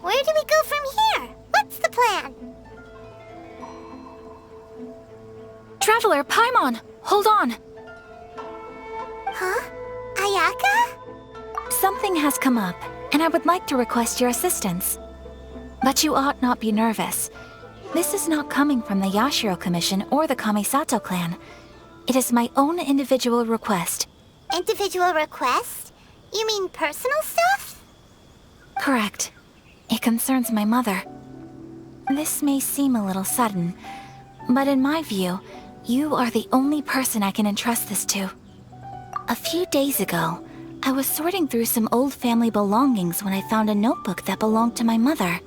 Where do we go from here? What's the plan? Traveler, Paimon! Hold on! Huh? Ayaka? Something has come up, and I would like to request your assistance. But you ought not be nervous. This is not coming from the Yashiro Commission or the Kamisato clan. It is my own individual request. Individual request? You mean personal stuff? Correct. It concerns my mother. This may seem a little sudden, but in my view, you are the only person I can entrust this to. A few days ago, I was sorting through some old family belongings when I found a notebook that belonged to my mother.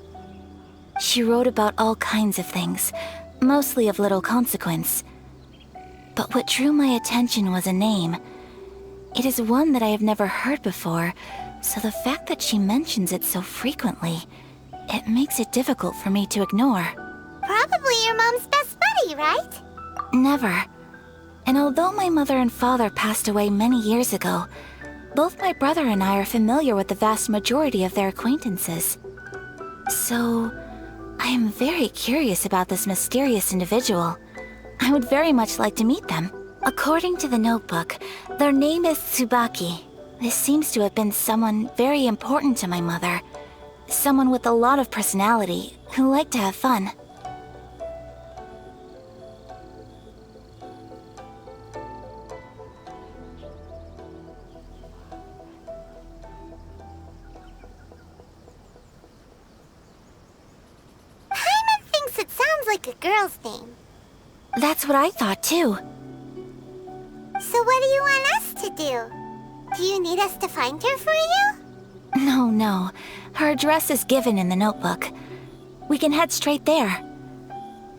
She wrote about all kinds of things, mostly of little consequence. But what drew my attention was a name. It is one that I have never heard before, so the fact that she mentions it so frequently, it makes it difficult for me to ignore. Probably your mom's best buddy, right? Never. And although my mother and father passed away many years ago, both my brother and I are familiar with the vast majority of their acquaintances. So, I am very curious about this mysterious individual. I would very much like to meet them. According to the notebook, their name is Tsubaki. This seems to have been someone very important to my mother. Someone with a lot of personality, who liked to have fun. Like a girl's name. That's what I thought too. So what do you want us to do? Do you need us to find her for you? No. Her address is given in the notebook. We can head straight there.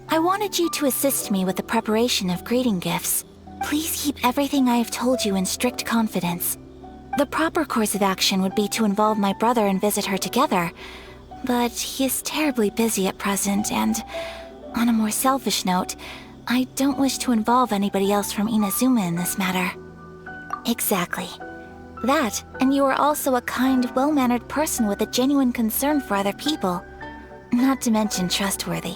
I wanted you to assist me with the preparation of greeting gifts. Please keep everything I have told you in strict confidence. The proper course of action would be to involve my brother and visit her together, but he is terribly busy at present and... on a more selfish note, I don't wish to involve anybody else from Inazuma in this matter. Exactly. That, and you are also a kind, well-mannered person with a genuine concern for other people. Not to mention trustworthy.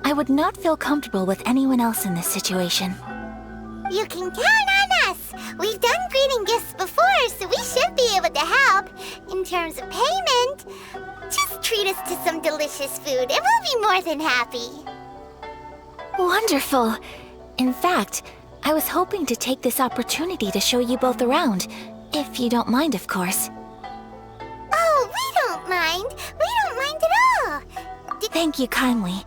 I would not feel comfortable with anyone else in this situation. You can count on us! We've done greeting gifts before, so we should be able to help. In terms of payment, just treat us to some delicious food and we'll be more than happy. Wonderful! In fact, I was hoping to take this opportunity to show you both around, if you don't mind, of course. Oh, we don't mind! We don't mind at all! Thank you kindly.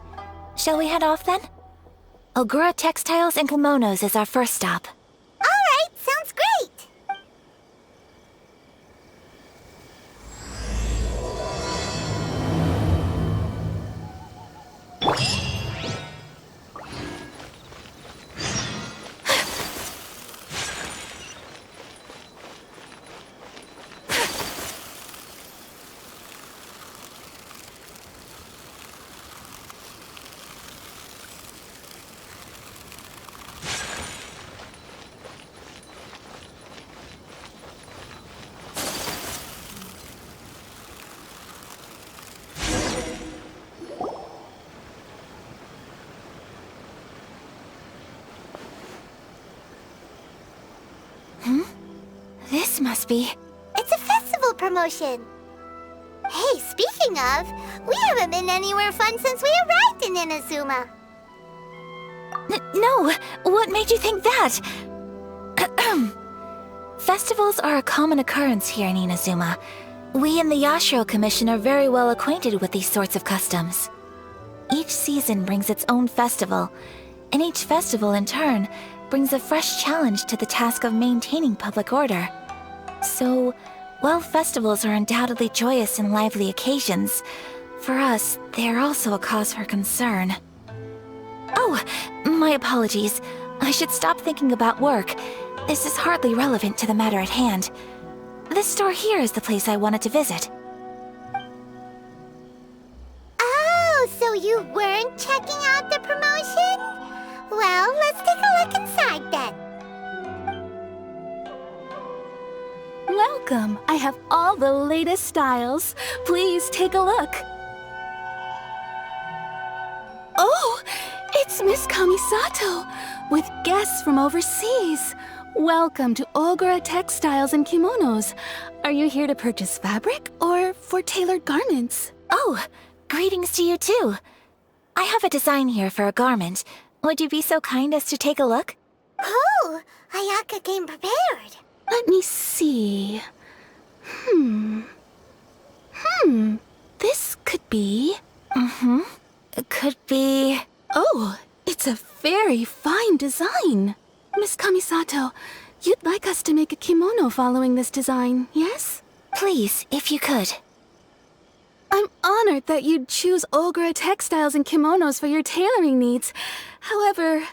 Shall we head off then? Ogura Textiles and Kimonos is our first stop. Alright, sounds great! This must be... It's a festival promotion. Hey, speaking of, we haven't been anywhere fun since we arrived in Inazuma. No! What made you think that? Festivals are a common occurrence here in Inazuma. We in the Yashiro Commission are very well acquainted with these sorts of customs. Each season brings its own festival, and each festival in turn brings a fresh challenge to the task of maintaining public order. So, while festivals are undoubtedly joyous and lively occasions, for us, they are also a cause for concern. Oh, my apologies. I should stop thinking about work. This is hardly relevant to the matter at hand. This store here is the place I wanted to visit. Oh, so you weren't checking out the promotion? Well, let's take a look inside then. Welcome! I have all the latest styles. Please take a look. It's Miss Kamisato, with guests from overseas. Welcome to Ogura Textiles and Kimonos. Are you here to purchase fabric or for tailored garments? Oh, greetings to you too. I have a design here for a garment. Would you be so kind as to take a look? Oh, Ayaka came prepared. Let me see. This could be... It could be... Oh, it's a very fine design. Miss Kamisato, you'd like us to make a kimono following this design, yes? Please, if you could. I'm honored that you'd choose Ogura Textiles and Kimonos for your tailoring needs. However,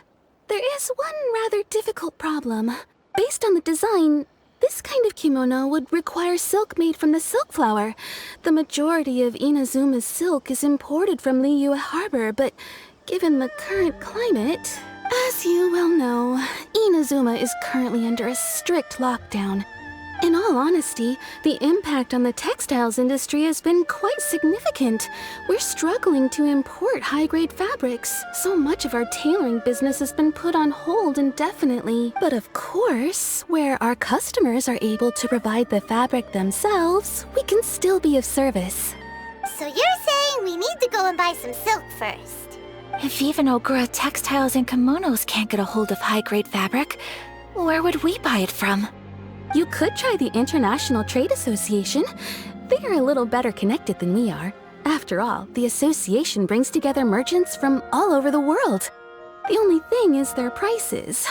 there is one rather difficult problem. Based on the design, this kind of kimono would require silk made from the silk flower. The majority of Inazuma's silk is imported from Liyue Harbor, but given the current climate, as you well know, Inazuma is currently under a strict lockdown. In all honesty, the impact on the textiles industry has been quite significant. We're struggling to import high-grade fabrics. So much of our tailoring business has been put on hold indefinitely. But of course, where our customers are able to provide the fabric themselves, we can still be of service. So you're saying we need to go and buy some silk first? If even Ogura Textiles and Kimonos can't get a hold of high-grade fabric, where would we buy it from? You could try the International Trade Association. They are a little better connected than we are. After all, the association brings together merchants from all over the world. The only thing is their prices.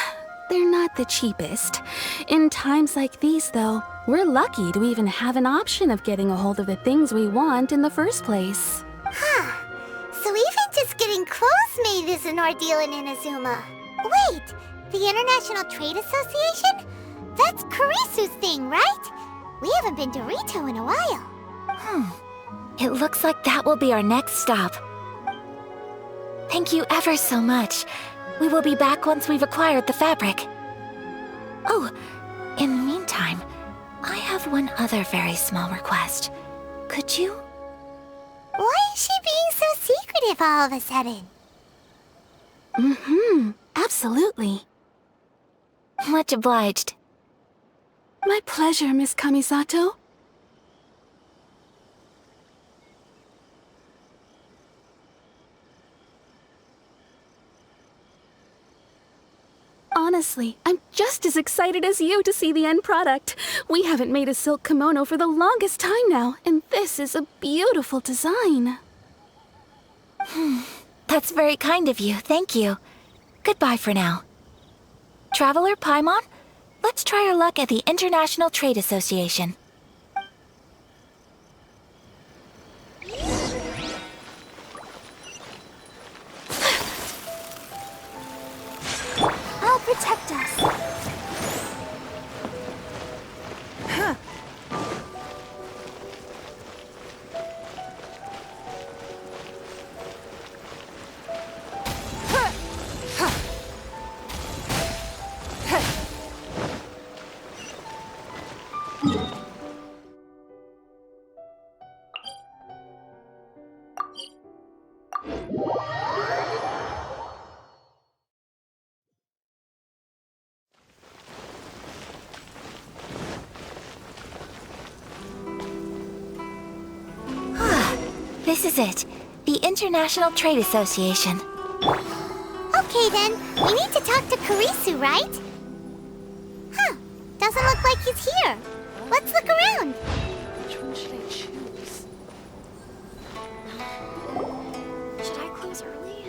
They're not the cheapest. In times like these, though, we're lucky to even have an option of getting a hold of the things we want in the first place. So even just getting clothes made is an ordeal in Inazuma. Wait, the International Trade Association? That's Kurisu's thing, right? We haven't been to Rito in a while. It looks like that will be our next stop. Thank you ever so much. We will be back once we've acquired the fabric. Oh, in the meantime, I have one other very small request. Could you? Why is she being so secretive all of a sudden? Absolutely. Much obliged. My pleasure, Miss Kamisato. Honestly, I'm just as excited as you to see the end product. We haven't made a silk kimono for the longest time now, and this is a beautiful design. That's very kind of you, thank you. Goodbye for now. Traveler Paimon, let's try our luck at the International Trade Association. I'll protect us. This is it, the International Trade Association. Okay then, we need to talk to Kurisu, right? Doesn't look like he's here. Let's look around. Which one should I choose? Should I close early?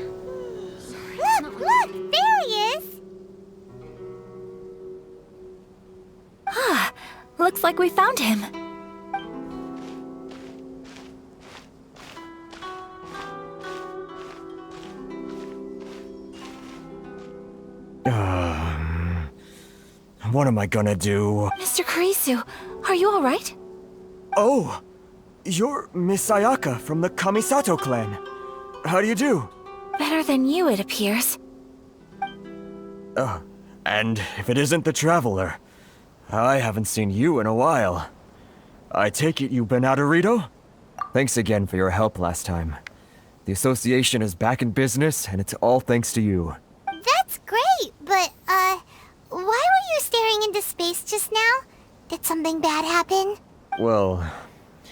Look, there he is. Looks like we found him. What am I gonna do? Mr. Kurisu, are you all right? Oh, you're Miss Ayaka from the Kamisato clan. How do you do? Better than you, it appears. And if it isn't the Traveler, I haven't seen you in a while. I take it you've been out of Rito? Thanks again for your help last time. The association is back in business, and it's all thanks to you. That's great, but, why were you staring into space just now? Did something bad happen? Well,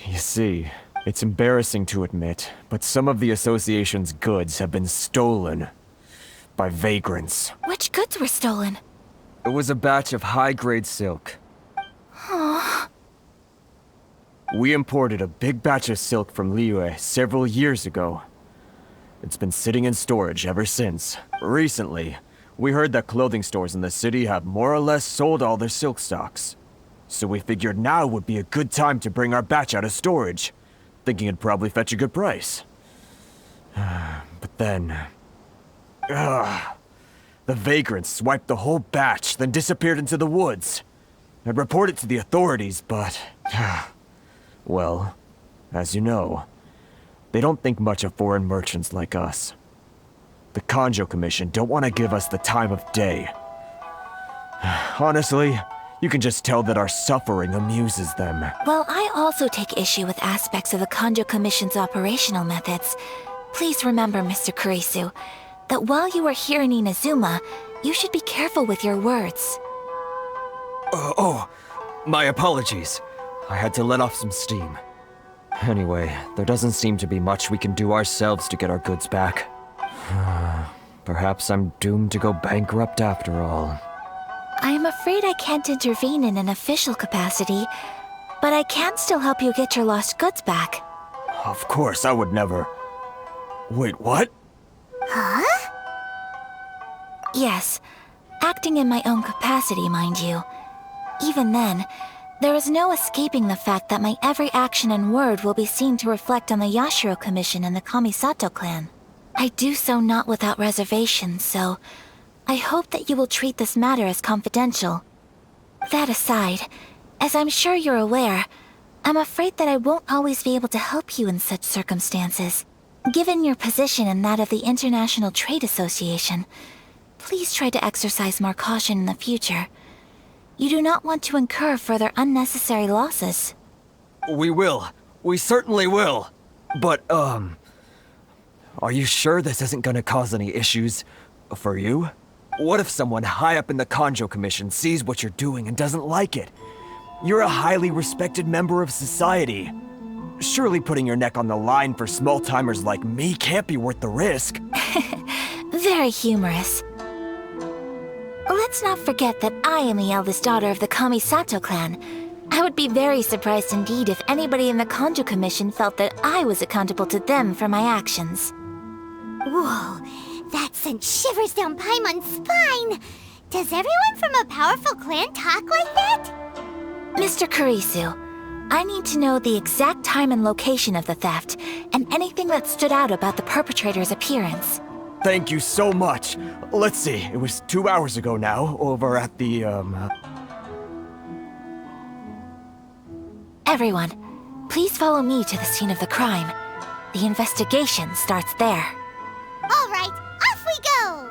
you see, it's embarrassing to admit, but some of the association's goods have been stolen by vagrants. Which goods were stolen? It was a batch of high-grade silk. We imported a big batch of silk from Liyue several years ago. It's been sitting in storage ever since. Recently, we heard that clothing stores in the city have more or less sold all their silk stocks. So we figured now would be a good time to bring our batch out of storage, thinking it'd probably fetch a good price. But then... the vagrants swiped the whole batch, then disappeared into the woods. I'd report it to the authorities, but... well, as you know, they don't think much of foreign merchants like us. The Kanjo Commission don't want to give us the time of day. Honestly, you can just tell that our suffering amuses them. Well, I also take issue with aspects of the Kanjo Commission's operational methods. Please remember, Mr. Kurisu, that while you are here in Inazuma, you should be careful with your words. My apologies. I had to let off some steam. Anyway, there doesn't seem to be much we can do ourselves to get our goods back. Perhaps I'm doomed to go bankrupt after all. I am afraid I can't intervene in an official capacity, but I can still help you get your lost goods back. Of course, I would never... Wait, what? Yes, acting in my own capacity, mind you. Even then, there is no escaping the fact that my every action and word will be seen to reflect on the Yashiro Commission and the Kamisato clan. I do so not without reservation, so I hope that you will treat this matter as confidential. That aside, as I'm sure you're aware, I'm afraid that I won't always be able to help you in such circumstances. Given your position and that of the International Trade Association, please try to exercise more caution in the future. You do not want to incur further unnecessary losses. We will. We certainly will. But, are you sure this isn't gonna cause any issues for you? What if someone high up in the Kanjo Commission sees what you're doing and doesn't like it? You're a highly respected member of society. Surely putting your neck on the line for small-timers like me can't be worth the risk. Very humorous. Let's not forget that I am the eldest daughter of the Kamisato clan. I would be very surprised indeed if anybody in the Kanjo Commission felt that I was accountable to them for my actions. Whoa, that sent shivers down Paimon's spine! Does everyone from a powerful clan talk like that? Mr. Kurisu, I need to know the exact time and location of the theft, and anything that stood out about the perpetrator's appearance. Thank you so much. Let's see, it was 2 hours ago now, over at the, Everyone, please follow me to the scene of the crime. The investigation starts there. All right, off we go!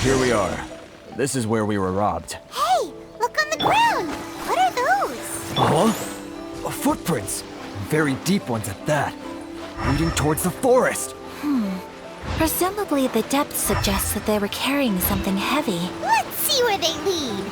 Here we are. This is where we were robbed. Hey, look on the ground! What are those? Huh? Footprints! Very deep ones at that. Leading towards the forest. Presumably the depth suggests that they were carrying something heavy. Let's see where they lead.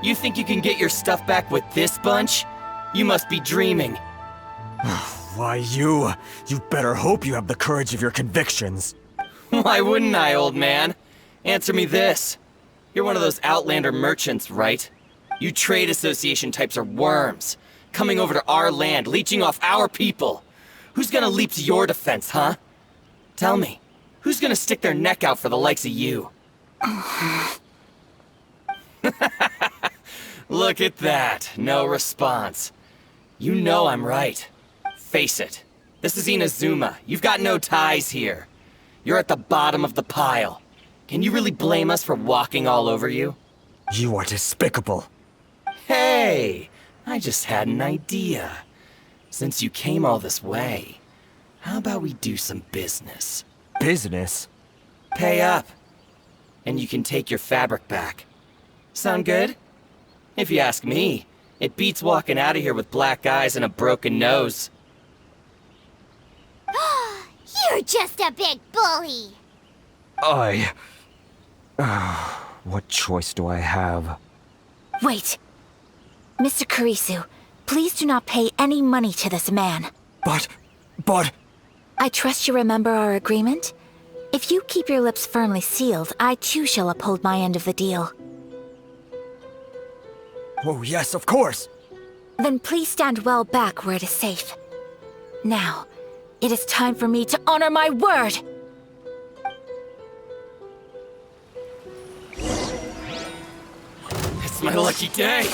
You think you can get your stuff back with this bunch? You must be dreaming. Why, you better hope you have the courage of your convictions. Why wouldn't I, old man? Answer me this. You're one of those Outlander merchants, right? You trade association types are worms, coming over to our land, leeching off our people. Who's gonna leap to your defense, huh? Tell me, who's gonna stick their neck out for the likes of you? Look at that, no response. You know I'm right. Face it, this is Inazuma. You've got no ties here. You're at the bottom of the pile. Can you really blame us for walking all over you? You are despicable. Hey, I just had an idea. Since you came all this way, how about we do some business? Business? Pay up, and you can take your fabric back. Sound good? If you ask me, it beats walking out of here with black eyes and a broken nose. You're just a big bully. What choice do I have? Wait. Mr. Kurisu, please do not pay any money to this man. But... I trust you remember our agreement? If you keep your lips firmly sealed, I too shall uphold my end of the deal. Oh, yes, of course. Then please stand well back where it is safe. Now, it is time for me to honor my word! It's my lucky day.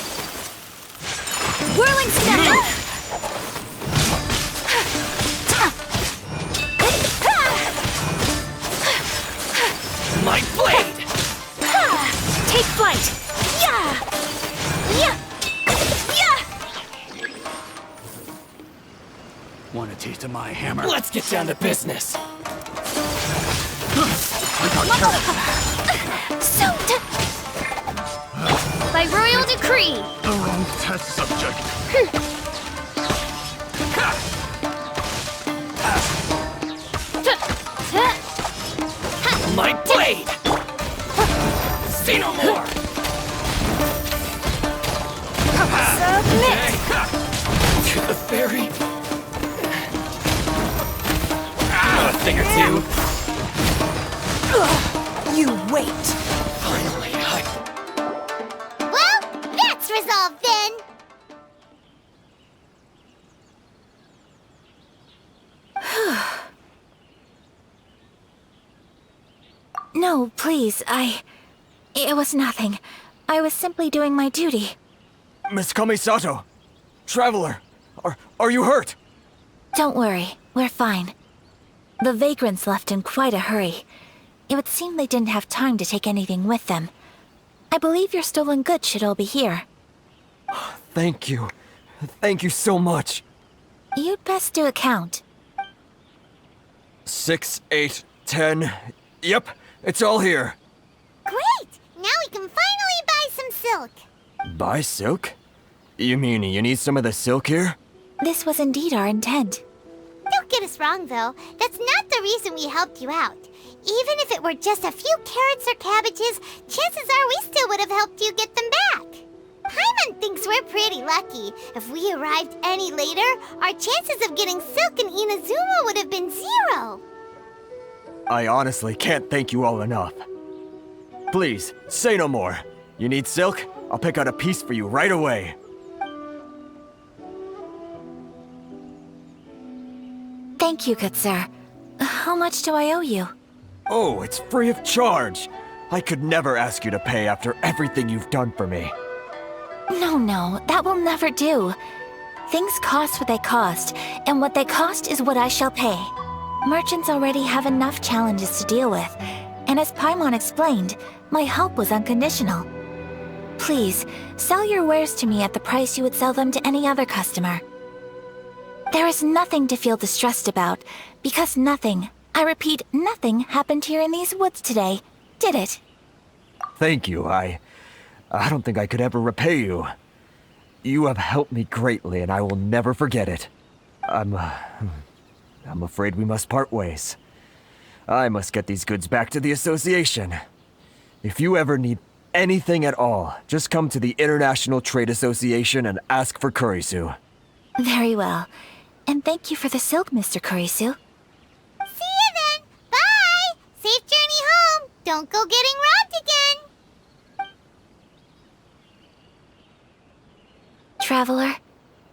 Whirling Step! My blade! Take flight! Yeah! Yeah! Yeah! Want a taste of my hammer? Let's get down to business. So By royal decree. The wrong test subject. My blade! Say no more! Submit! To the fairy. A thing or two. You wait! Finally, Well, that's resolved then. No, please, It was nothing. I was simply doing my duty. Miss Kamisato! Traveler! Are you hurt? Don't worry, we're fine. The vagrants left in quite a hurry. It would seem they didn't have time to take anything with them. I believe your stolen goods should all be here. Thank you. Thank you so much. You'd best do a count. 6, 8, 10. Yep, it's all here. Great! Now we can finally buy some silk. Buy silk? You mean you need some of the silk here? This was indeed our intent. Don't get us wrong, though. That's not the reason we helped you out. Even if it were just a few carrots or cabbages, chances are we still would have helped you get them back. Paimon thinks we're pretty lucky. If we arrived any later, our chances of getting silk in Inazuma would have been 0. I honestly can't thank you all enough. Please, say no more. You need silk? I'll pick out a piece for you right away. Thank you, good sir. How much do I owe you? Oh, it's free of charge. I could never ask you to pay after everything you've done for me. No, that will never do. Things cost what they cost, and what they cost is what I shall pay. Merchants already have enough challenges to deal with, and as Paimon explained, my help was unconditional. Please, sell your wares to me at the price you would sell them to any other customer. There is nothing to feel distressed about, because nothing, I repeat, nothing happened here in these woods today, did it? Thank you. I don't think I could ever repay you. You have helped me greatly, and I will never forget it. I'm afraid we must part ways. I must get these goods back to the association. If you ever need anything at all, just come to the International Trade Association and ask for Kurisu. Very well. And thank you for the silk, Mr. Kurisu. See you then. Bye. Safe journey home. Don't go getting robbed again. Traveler,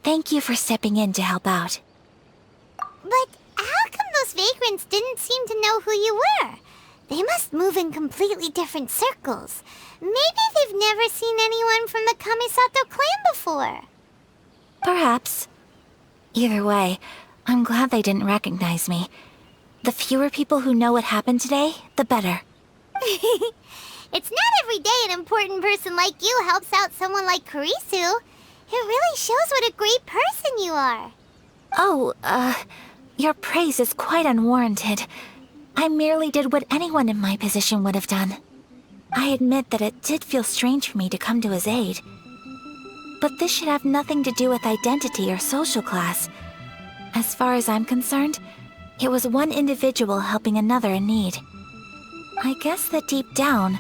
thank you for stepping in to help out. But how come those vagrants didn't seem to know who you were? They must move in completely different circles. Maybe they've never seen anyone from the Kamisato clan before. Perhaps. Either way, I'm glad they didn't recognize me. The fewer people who know what happened today, the better. It's not every day an important person like you helps out someone like Kurisu. It really shows what a great person you are. Oh, your praise is quite unwarranted. I merely did what anyone in my position would have done. I admit that it did feel strange for me to come to his aid. But this should have nothing to do with identity or social class. As far as I'm concerned, it was one individual helping another in need. I guess that deep down,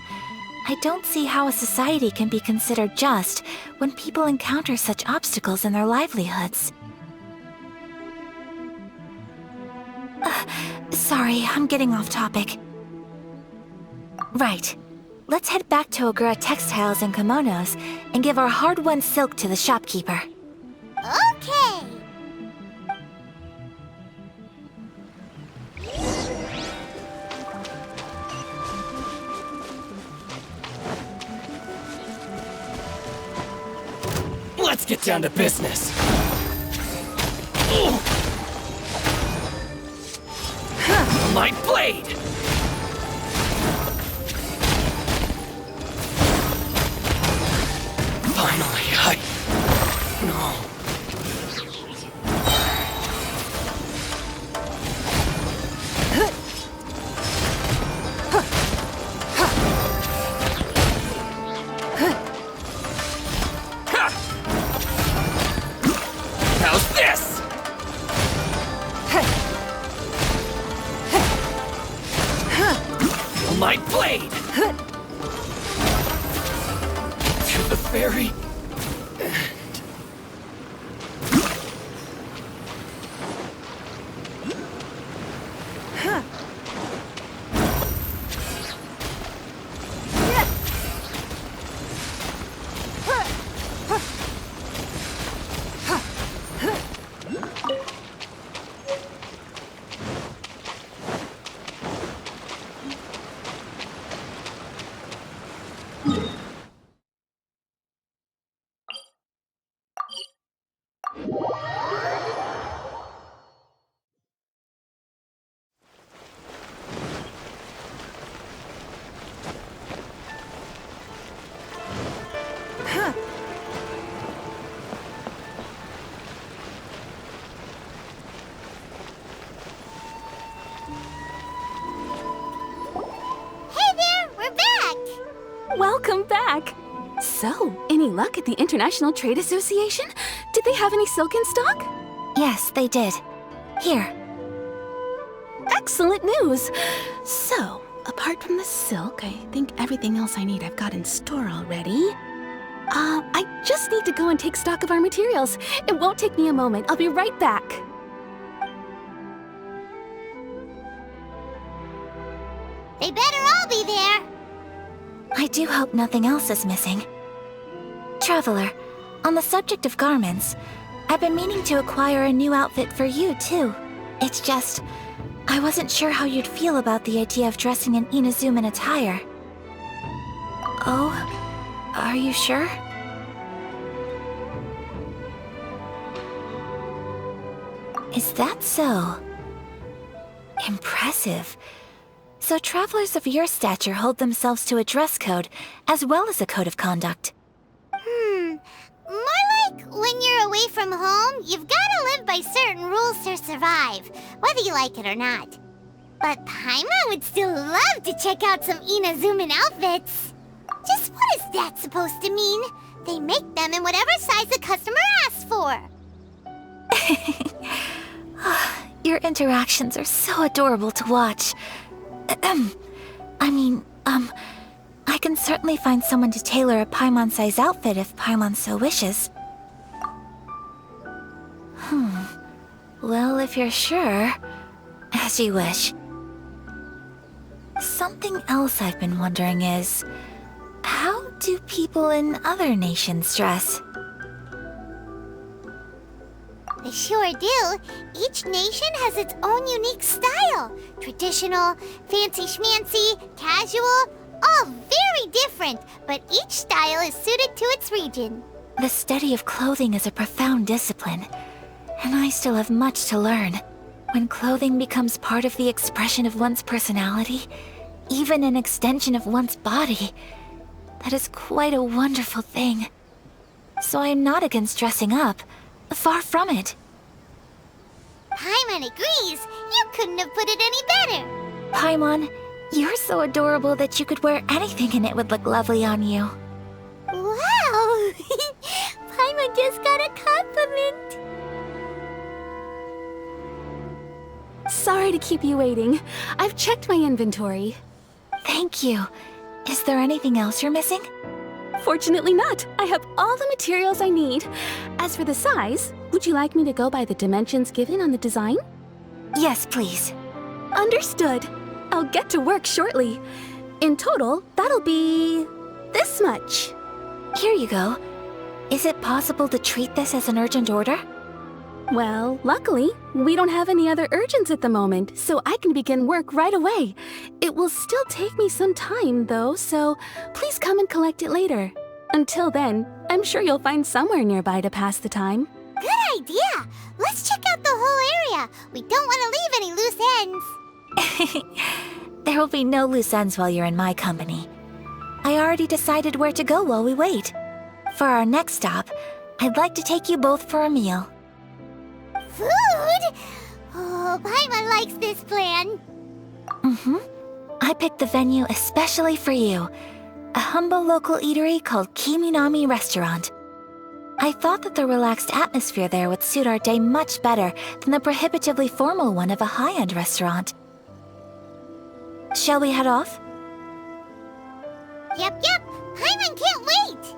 I don't see how a society can be considered just when people encounter such obstacles in their livelihoods. Sorry, I'm getting off topic. Right. Let's head back to Ogura Textiles and Kimonos and give our hard-won silk to the shopkeeper. Okay. Let's get down to business. My blade! Finally, No. How's this? Feel my blade! To the very end. Welcome back! So, any luck at the International Trade Association? Did they have any silk in stock? Yes, they did. Here. Excellent news! So, apart from the silk, I think everything else I need I've got in store already. I just need to go and take stock of our materials. It won't take me a moment. I'll be right back. They better all be there. I do hope nothing else is missing. Traveler, on the subject of garments, I've been meaning to acquire a new outfit for you, too. It's just, I wasn't sure how you'd feel about the idea of dressing in Inazuman attire. Oh, are you sure? Is that so? Impressive. So travelers of your stature hold themselves to a dress code, as well as a code of conduct. More like when you're away from home, you've gotta live by certain rules to survive, whether you like it or not. But Paimon would still love to check out some Inazuman outfits. Just what is that supposed to mean? They make them in whatever size the customer asks for. Your interactions are so adorable to watch. I can certainly find someone to tailor a Paimon-size outfit if Paimon so wishes. Well, if you're sure, as you wish. Something else I've been wondering is, how do people in other nations dress? They sure do. Each nation has its own unique style. Traditional, fancy schmancy, casual, all very different, but each style is suited to its region. The study of clothing is a profound discipline, and I still have much to learn. When clothing becomes part of the expression of one's personality, even an extension of one's body, that is quite a wonderful thing. So I am not against dressing up. Far from it. Paimon agrees. You couldn't have put it any better. Paimon, you're so adorable that you could wear anything and it would look lovely on you. Wow! Paimon just got a compliment. Sorry to keep you waiting. I've checked my inventory. Thank you. Is there anything else you're missing? Fortunately not. I have all the materials I need. As for the size, would you like me to go by the dimensions given on the design? Yes, please. Understood. I'll get to work shortly. In total, that'll be this much. Here you go. Is it possible to treat this as an urgent order? Well, luckily, we don't have any other urgents at the moment, so I can begin work right away. It will still take me some time, though, so please come and collect it later. Until then, I'm sure you'll find somewhere nearby to pass the time. Good idea. Let's check out the whole area. We don't want to leave any loose ends. There will be no loose ends while you're in my company. I already decided where to go while we wait. For our next stop, I'd like to take you both for a meal. Food? Oh, Paimon likes this plan. I picked the venue especially for you. A humble local eatery called Kiminami Restaurant. I thought that the relaxed atmosphere there would suit our day much better than the prohibitively formal one of a high-end restaurant. Shall we head off? Yep. Paimon can't wait.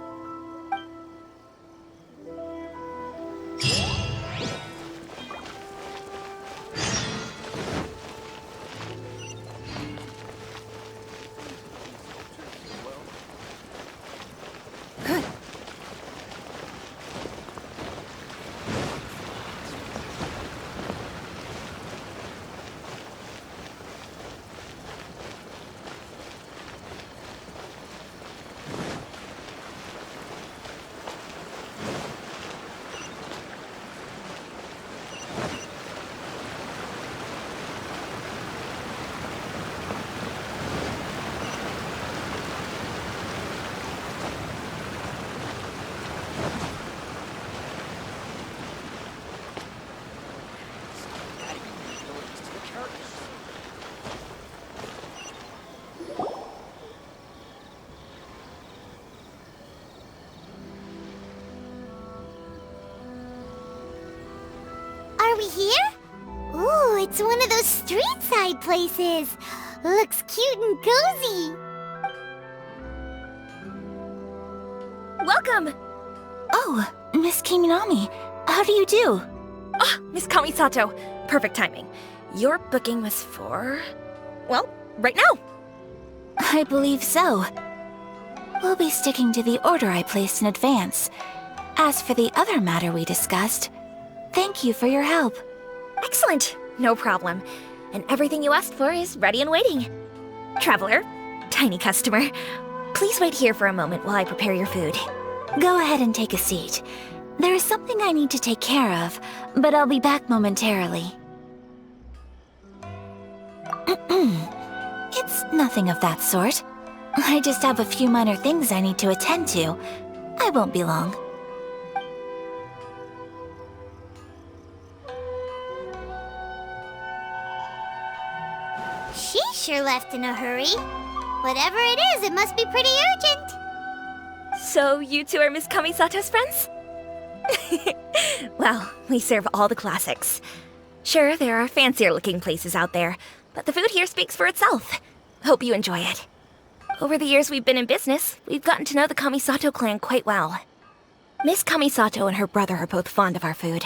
Are we here? Ooh, it's one of those street-side places. Looks cute and cozy. Welcome! Oh, Miss Kiminami, how do you do? Ah, Miss Kamisato. Perfect timing. Your booking was for... well, right now. I believe so. We'll be sticking to the order I placed in advance. As for the other matter we discussed, thank you for your help. Excellent. No problem. And everything you asked for is ready and waiting. Traveler, tiny customer, please wait here for a moment while I prepare your food. Go ahead and take a seat. There is something I need to take care of, but I'll be back momentarily. It's nothing of that sort. I just have a few minor things I need to attend to. I won't be long. She sure left in a hurry. Whatever it is, it must be pretty urgent. So you two are Miss Kamisato's friends? Well, we serve all the classics. Sure, there are fancier looking places out there, but the food here speaks for itself. Hope you enjoy it. Over the years we've been in business, we've gotten to know the Kamisato clan quite well. Miss Kamisato and her brother are both fond of our food.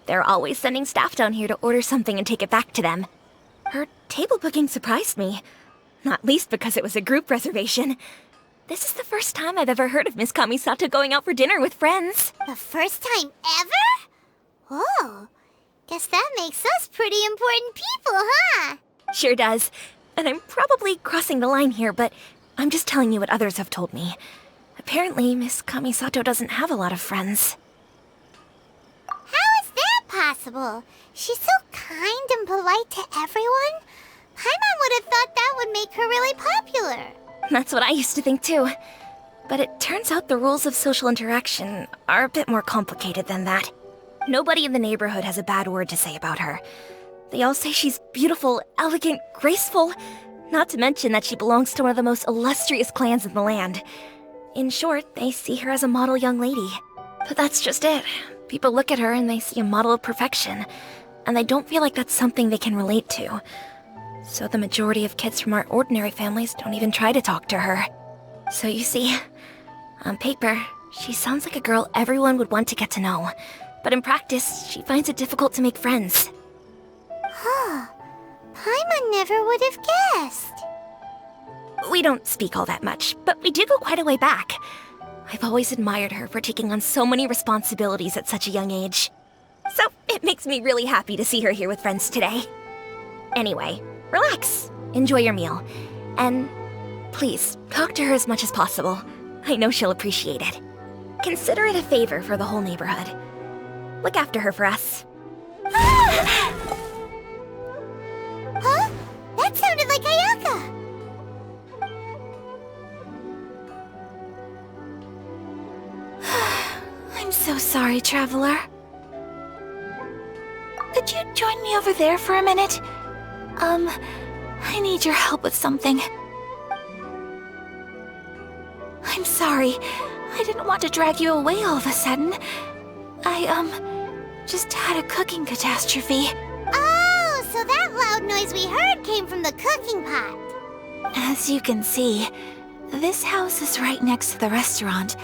They're always sending staff down here to order something and take it back to them. Her table booking surprised me, not least because it was a group reservation. This is the first time I've ever heard of Miss Kamisato going out for dinner with friends. The first time ever? Oh, guess that makes us pretty important people, huh? Sure does. And I'm probably crossing the line here, but I'm just telling you what others have told me. Apparently, Miss Kamisato doesn't have a lot of friends. How is that possible? She's so kind and polite to everyone. Paimon would have thought that would make her really popular. That's what I used to think too. But it turns out the rules of social interaction are a bit more complicated than that. Nobody in the neighborhood has a bad word to say about her. They all say she's beautiful, elegant, graceful, not to mention that she belongs to one of the most illustrious clans in the land. In short, they see her as a model young lady. But that's just it. People look at her and they see a model of perfection, and they don't feel like that's something they can relate to. So the majority of kids from our ordinary families don't even try to talk to her. So you see, on paper, she sounds like a girl everyone would want to get to know. But in practice, she finds it difficult to make friends. Huh. Paimon never would have guessed. We don't speak all that much, but we do go quite a way back. I've always admired her for taking on so many responsibilities at such a young age. So it makes me really happy to see her here with friends today. Anyway, relax, enjoy your meal, and please, talk to her as much as possible. I know she'll appreciate it. Consider it a favor for the whole neighborhood. Look after her for us. Huh? That sounded like Ayaka! I'm so sorry, Traveler. Could you join me over there for a minute? I need your help with something. I'm sorry. I didn't want to drag you away all of a sudden. Just had a cooking catastrophe. Oh, so that loud noise we heard came from the cooking pot. As you can see, this house is right next to the restaurant.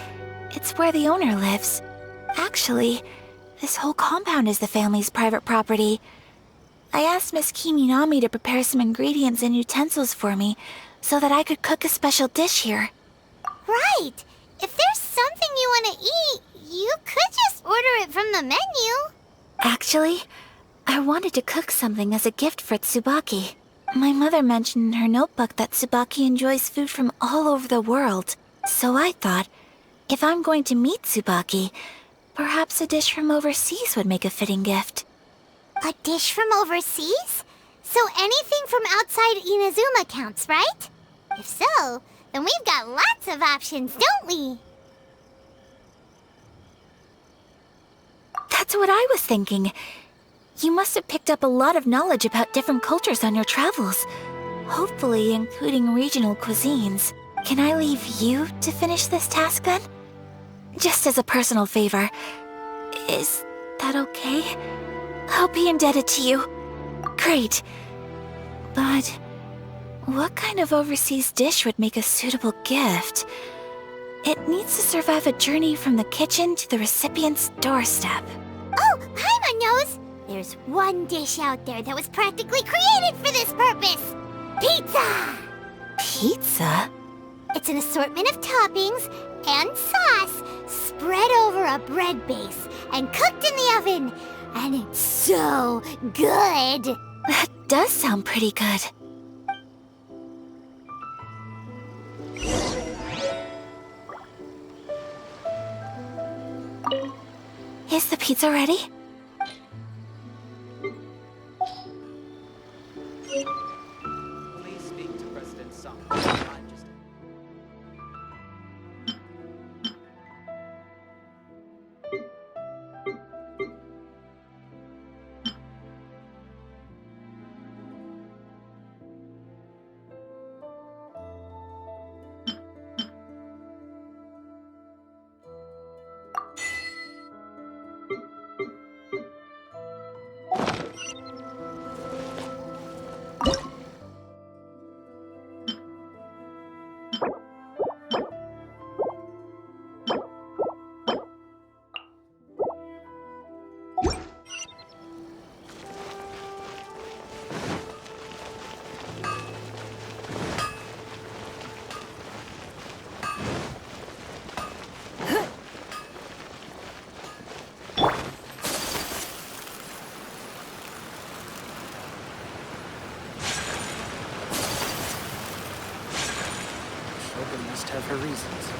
It's where the owner lives. Actually, this whole compound is the family's private property. I asked Miss Kiminami to prepare some ingredients and utensils for me so that I could cook a special dish here. Right. If there's something you want to eat, you could just order it from the menu. Actually, I wanted to cook something as a gift for Tsubaki. My mother mentioned in her notebook that Tsubaki enjoys food from all over the world. So I thought, if I'm going to meet Tsubaki, perhaps a dish from overseas would make a fitting gift. A dish from overseas? So anything from outside Inazuma counts, right? If so, then we've got lots of options, don't we? That's what I was thinking. You must have picked up a lot of knowledge about different cultures on your travels. Hopefully including regional cuisines. Can I leave you to finish this task then? Just as a personal favor. Is that okay? I'll be indebted to you. Great. But what kind of overseas dish would make a suitable gift? It needs to survive a journey from the kitchen to the recipient's doorstep. Oh, Paimon knows! There's one dish out there that was practically created for this purpose! Pizza! Pizza? It's an assortment of toppings and sauce spread over a bread base and cooked in the oven. And it's so good! That does sound pretty good. Is the pizza ready? Please speak to President Sung. I'm just... Shogun must have her reasons.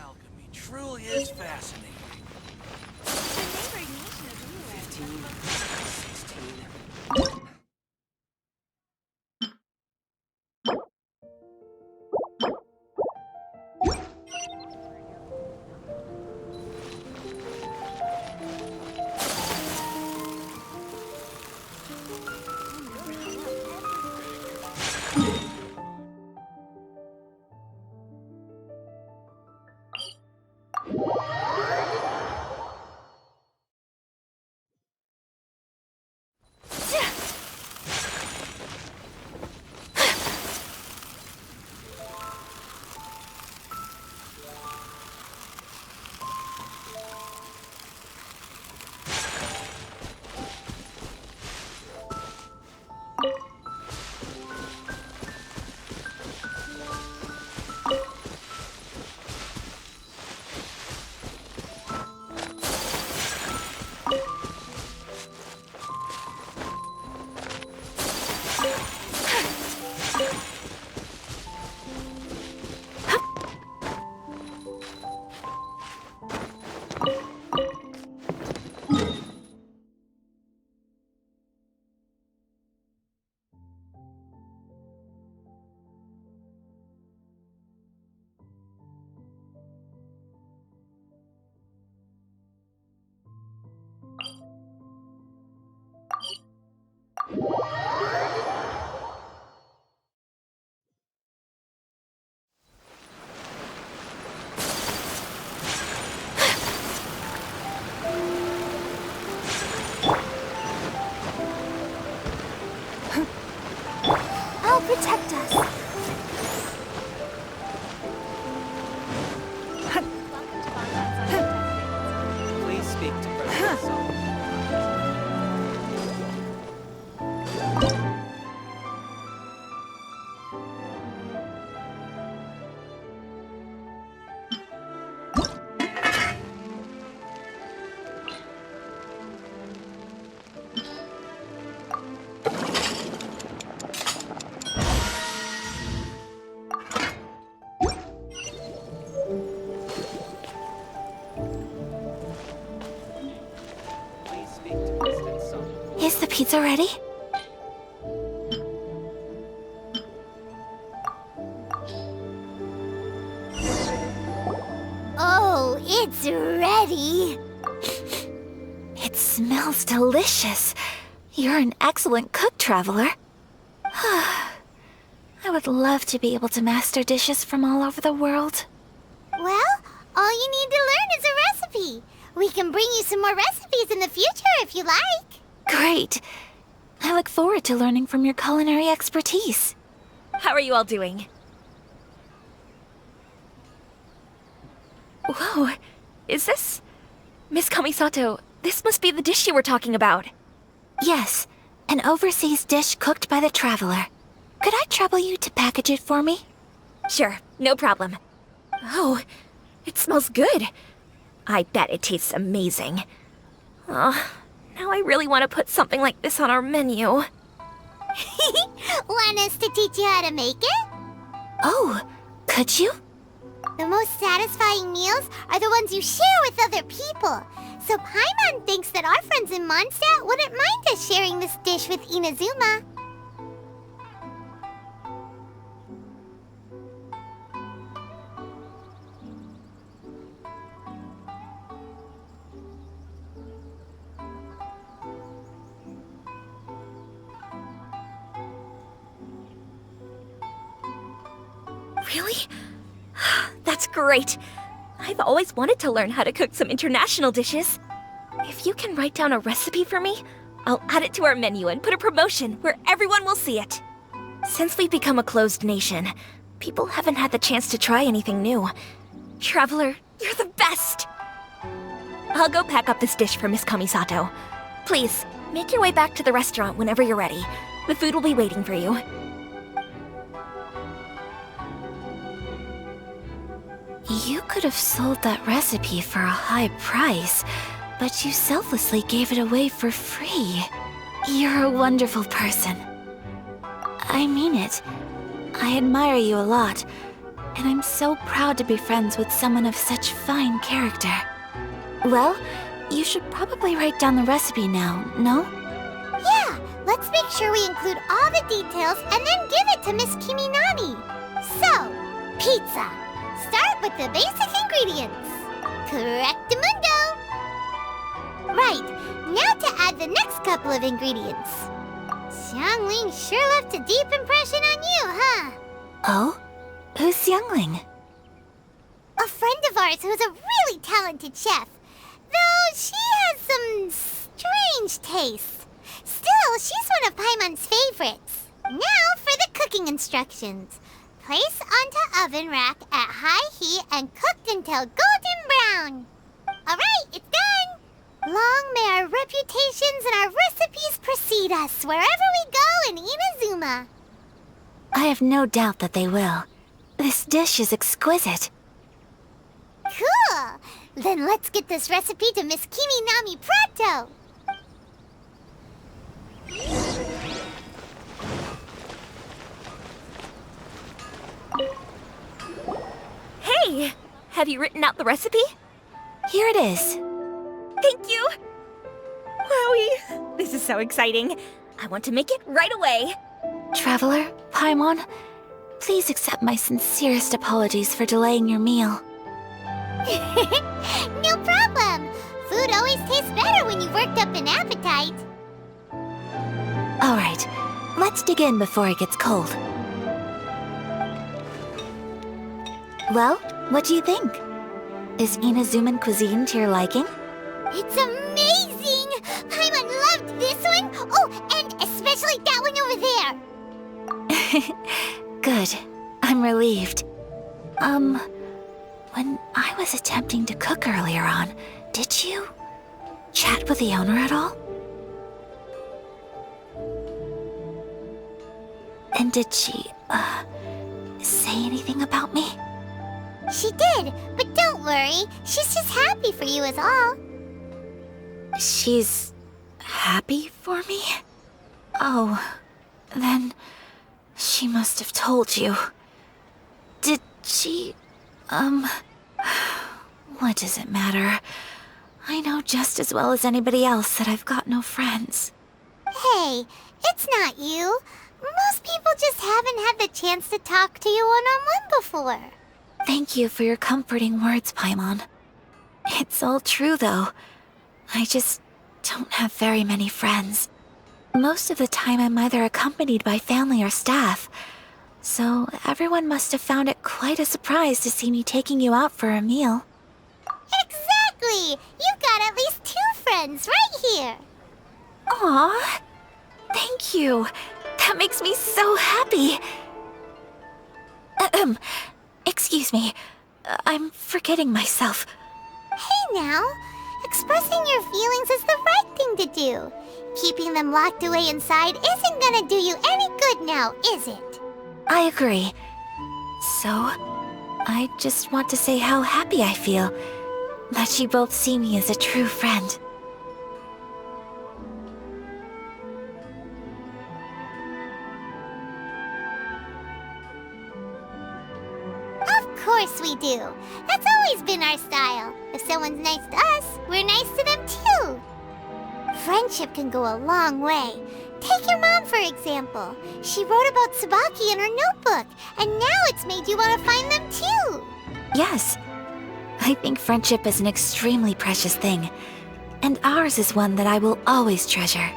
Alchemy truly is fascinating. 15, 16. I'll protect us. Please speak to President Song. pizza ready? Oh, it's ready. It smells delicious. You're an excellent cook, Traveler. I would love to be able to master dishes from all over the world. Well, all you need to learn is a recipe. We can bring you some more recipes in the future if you like. Great. I look forward to learning from your culinary expertise. How are you all doing? Whoa, is this... Miss Kamisato, this must be the dish you were talking about. Yes, an overseas dish cooked by the Traveler. Could I trouble you to package it for me? Sure, no problem. Oh, it smells good. I bet it tastes amazing. Oh, now I really want to put something like this on our menu. Want us to teach you how to make it? Oh, could you? The most satisfying meals are the ones you share with other people. So Paimon thinks that our friends in Mondstadt wouldn't mind us sharing this dish with Inazuma. Really? That's great. I've always wanted to learn how to cook some international dishes. If you can write down a recipe for me, I'll add it to our menu and put a promotion where everyone will see it. Since we've become a closed nation, people haven't had the chance to try anything new. Traveler, you're the best! I'll go pack up this dish for Miss Kamisato. Please, make your way back to the restaurant whenever you're ready. The food will be waiting for you. You could have sold that recipe for a high price, but you selflessly gave it away for free. You're a wonderful person. I mean it. I admire you a lot, and I'm so proud to be friends with someone of such fine character. Well, you should probably write down the recipe now, no? Yeah, let's make sure we include all the details and then give it to Miss Kiminami. So, pizza. Start with the basic ingredients. Correctamundo! Right, now to add the next couple of ingredients. Xiangling sure left a deep impression on you, huh? Oh? Who's Xiangling? A friend of ours who's a really talented chef. Though she has some strange tastes. Still, she's one of Paimon's favorites. Now for the cooking instructions. Place onto oven rack at high heat and cooked until golden brown. Alright, it's done! Long may our reputations and our recipes precede us wherever we go in Inazuma. I have no doubt that they will. This dish is exquisite. Cool! Then let's get this recipe to Miss Kiminami pronto! Hey! Have you written out the recipe? Here it is. Thank you! Wowie! This is so exciting. I want to make it right away. Traveler, Paimon, please accept my sincerest apologies for delaying your meal. No problem! Food always tastes better when you've worked up an appetite. Alright, let's dig in before it gets cold. Well, what do you think? Is Inazuman cuisine to your liking? It's amazing! Paimon loved this one! Oh, and especially that one over there! Good. I'm relieved. When I was attempting to cook earlier on, did you chat with the owner at all? And did she, say anything about me? She did, but don't worry. She's just happy for you is all. She's happy for me? Oh, then she must have told you. Did she, what does it matter? I know just as well as anybody else that I've got no friends. Hey, it's not you. Most people just haven't had the chance to talk to you one-on-one before. Thank you for your comforting words, Paimon. It's all true, though. I just don't have very many friends. Most of the time I'm either accompanied by family or staff, so everyone must have found it quite a surprise to see me taking you out for a meal. Exactly! You got at least 2 friends right here. Aw, thank you. That makes me so happy. Excuse me. I'm forgetting myself. Hey now, expressing your feelings is the right thing to do. Keeping them locked away inside isn't gonna do you any good now, is it? I agree. So, I just want to say how happy I feel that you both see me as a true friend. Of course we do. That's always been our style. If someone's nice to us, we're nice to them too. Friendship can go a long way. Take your mom, for example. She wrote about Tsubaki in her notebook, and now it's made you want to find them too. Yes, I think friendship is an extremely precious thing, and ours is one that I will always treasure.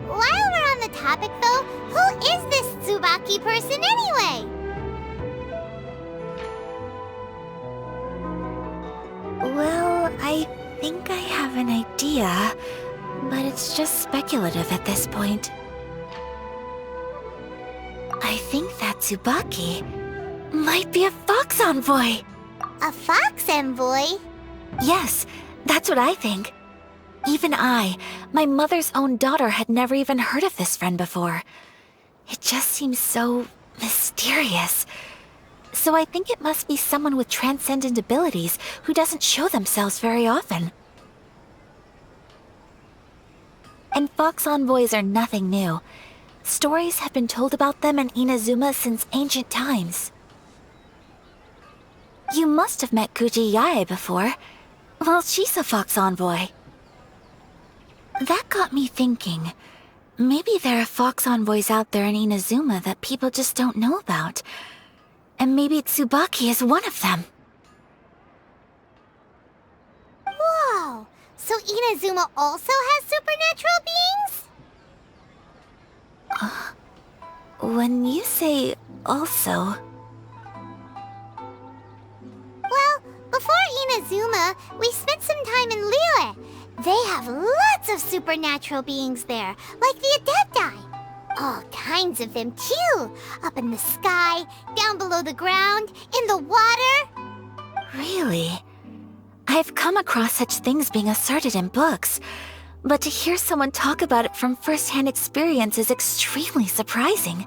While we're on the topic though, who is this Tsubaki person anyway? Well, I think I have an idea, but it's just speculative at this point. I think that Tsubaki might be a fox envoy. A fox envoy? Yes, that's what I think. Even I, my mother's own daughter, had never even heard of this friend before. It just seems so mysterious. So I think it must be someone with transcendent abilities who doesn't show themselves very often. And fox envoys are nothing new. Stories have been told about them in Inazuma since ancient times. You must have met Kuji Yae before. Well, she's a fox envoy. That got me thinking. Maybe there are fox envoys out there in Inazuma that people just don't know about. And maybe Tsubaki is one of them. Whoa! So Inazuma also has supernatural beings? When you say also... Well, before Inazuma, we spent some time in Liyue. They have lots of supernatural beings there, like the Adepti. All kinds of them too. Up in the sky, down below the ground, in the water. Really? I've come across such things being asserted in books, but to hear someone talk about it from first-hand experience is extremely surprising.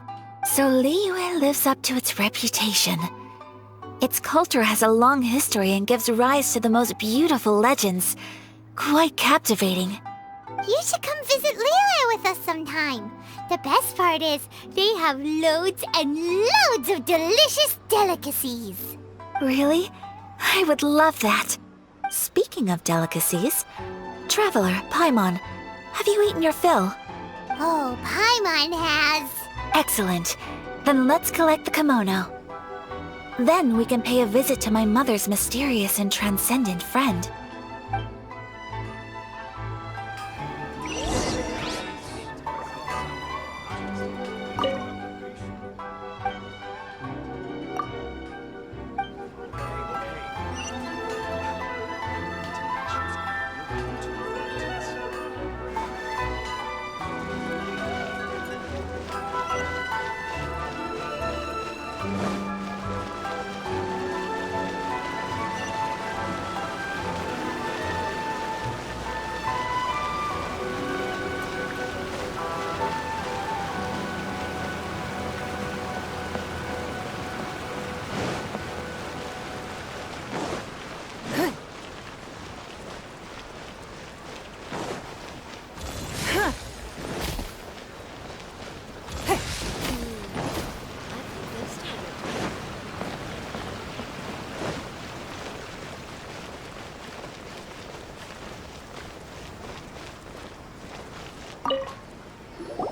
So Liyue lives up to its reputation. Its culture has a long history and gives rise to the most beautiful legends. Quite captivating. You should come visit Liyue with us sometime. The best part is, they have loads and loads of delicious delicacies. Really? I would love that. Speaking of delicacies, Traveler, Paimon, have you eaten your fill? Oh, Paimon has. Excellent. Then let's collect the kimono. Then we can pay a visit to my mother's mysterious and transcendent friend.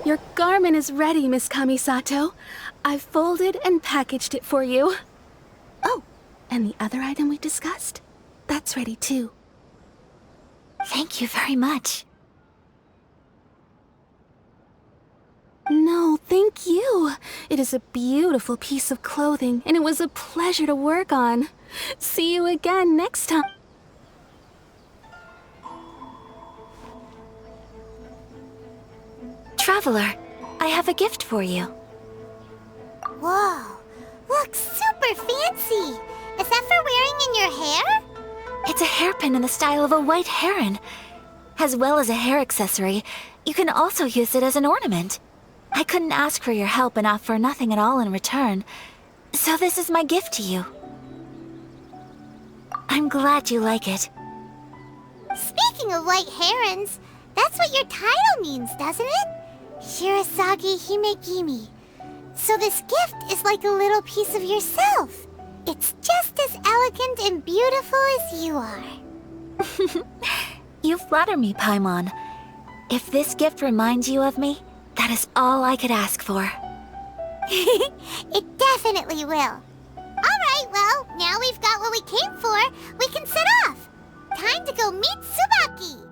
Your garment is ready, Miss Kamisato. I've folded and packaged it for you. Oh, and the other item we discussed? That's ready too. Thank you very much. No, thank you. It is a beautiful piece of clothing, and it was a pleasure to work on. See you again next time. Traveler, I have a gift for you. Whoa, looks super fancy. Is that for wearing in your hair? It's a hairpin in the style of a white heron. As well as a hair accessory, you can also use it as an ornament. I couldn't ask for your help and offer nothing at all in return, so this is my gift to you. I'm glad you like it. Speaking of white herons, that's what your title means, doesn't it? Shirasagi Himegimi. So this gift is like a little piece of yourself. It's just as elegant and beautiful as you are. You flatter me, Paimon. If this gift reminds you of me, that is all I could ask for. It definitely will. Alright, well, now we've got what we came for. We can set off. Time to go meet Tsubaki.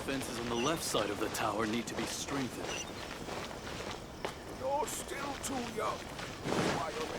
Defenses on the left side of the tower need to be strengthened. You're still too young. Why are we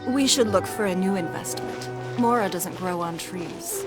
We should look for a new investment. Mora doesn't grow on trees.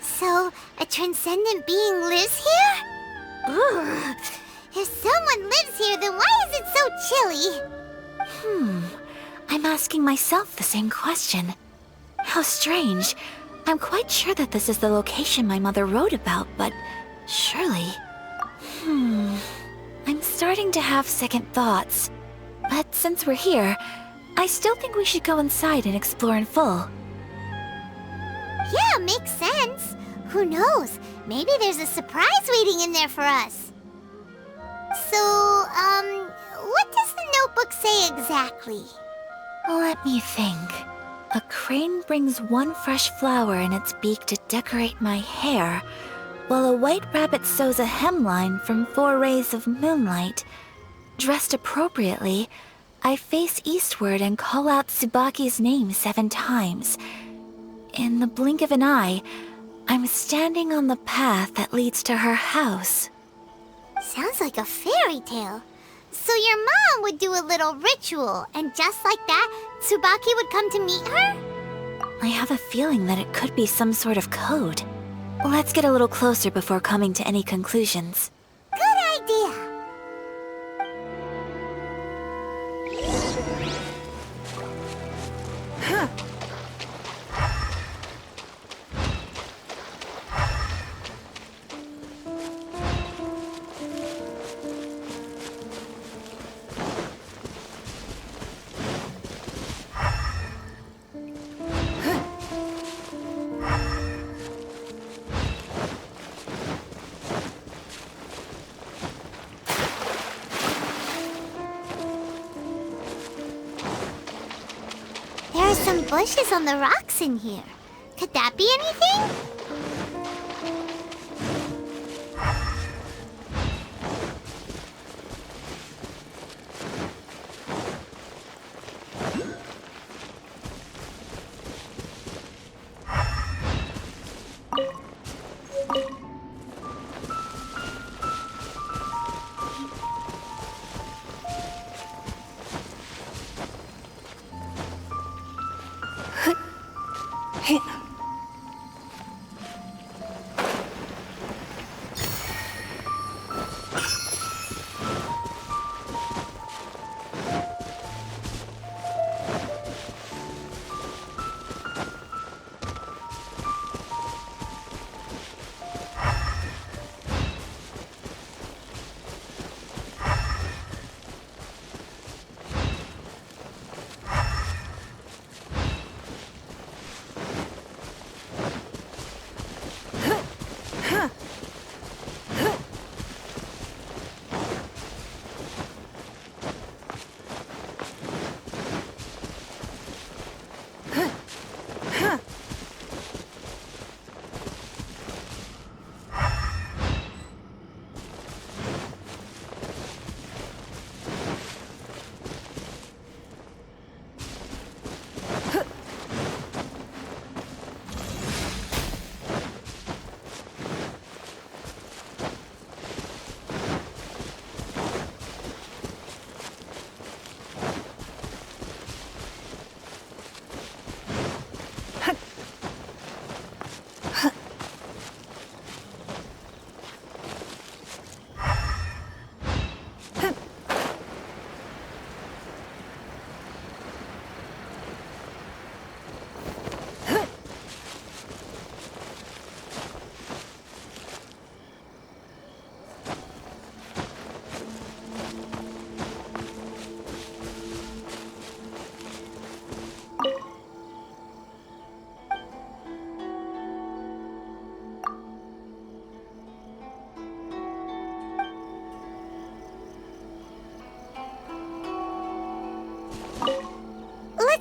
So, a transcendent being lives here? Ugh. If someone lives here, then why is it so chilly? I'm asking myself the same question. How strange. I'm quite sure that this is the location my mother wrote about, but surely... I'm starting to have second thoughts. But since we're here, I still think we should go inside and explore in full. Yeah, makes sense. Who knows? Maybe there's a surprise waiting in there for us. So, what does the notebook say exactly? Let me think. A crane brings one fresh flower in its beak to decorate my hair, while a white rabbit sews a hemline from 4 rays of moonlight. Dressed appropriately, I face eastward and call out Tsubaki's name 7 times. In the blink of an eye, I'm standing on the path that leads to her house. Sounds like a fairy tale. So your mom would do a little ritual, and just like that, Tsubaki would come to meet her? I have a feeling that it could be some sort of code. Let's get a little closer before coming to any conclusions. Good idea. There are some bushes on the rocks in here. Could that be anything?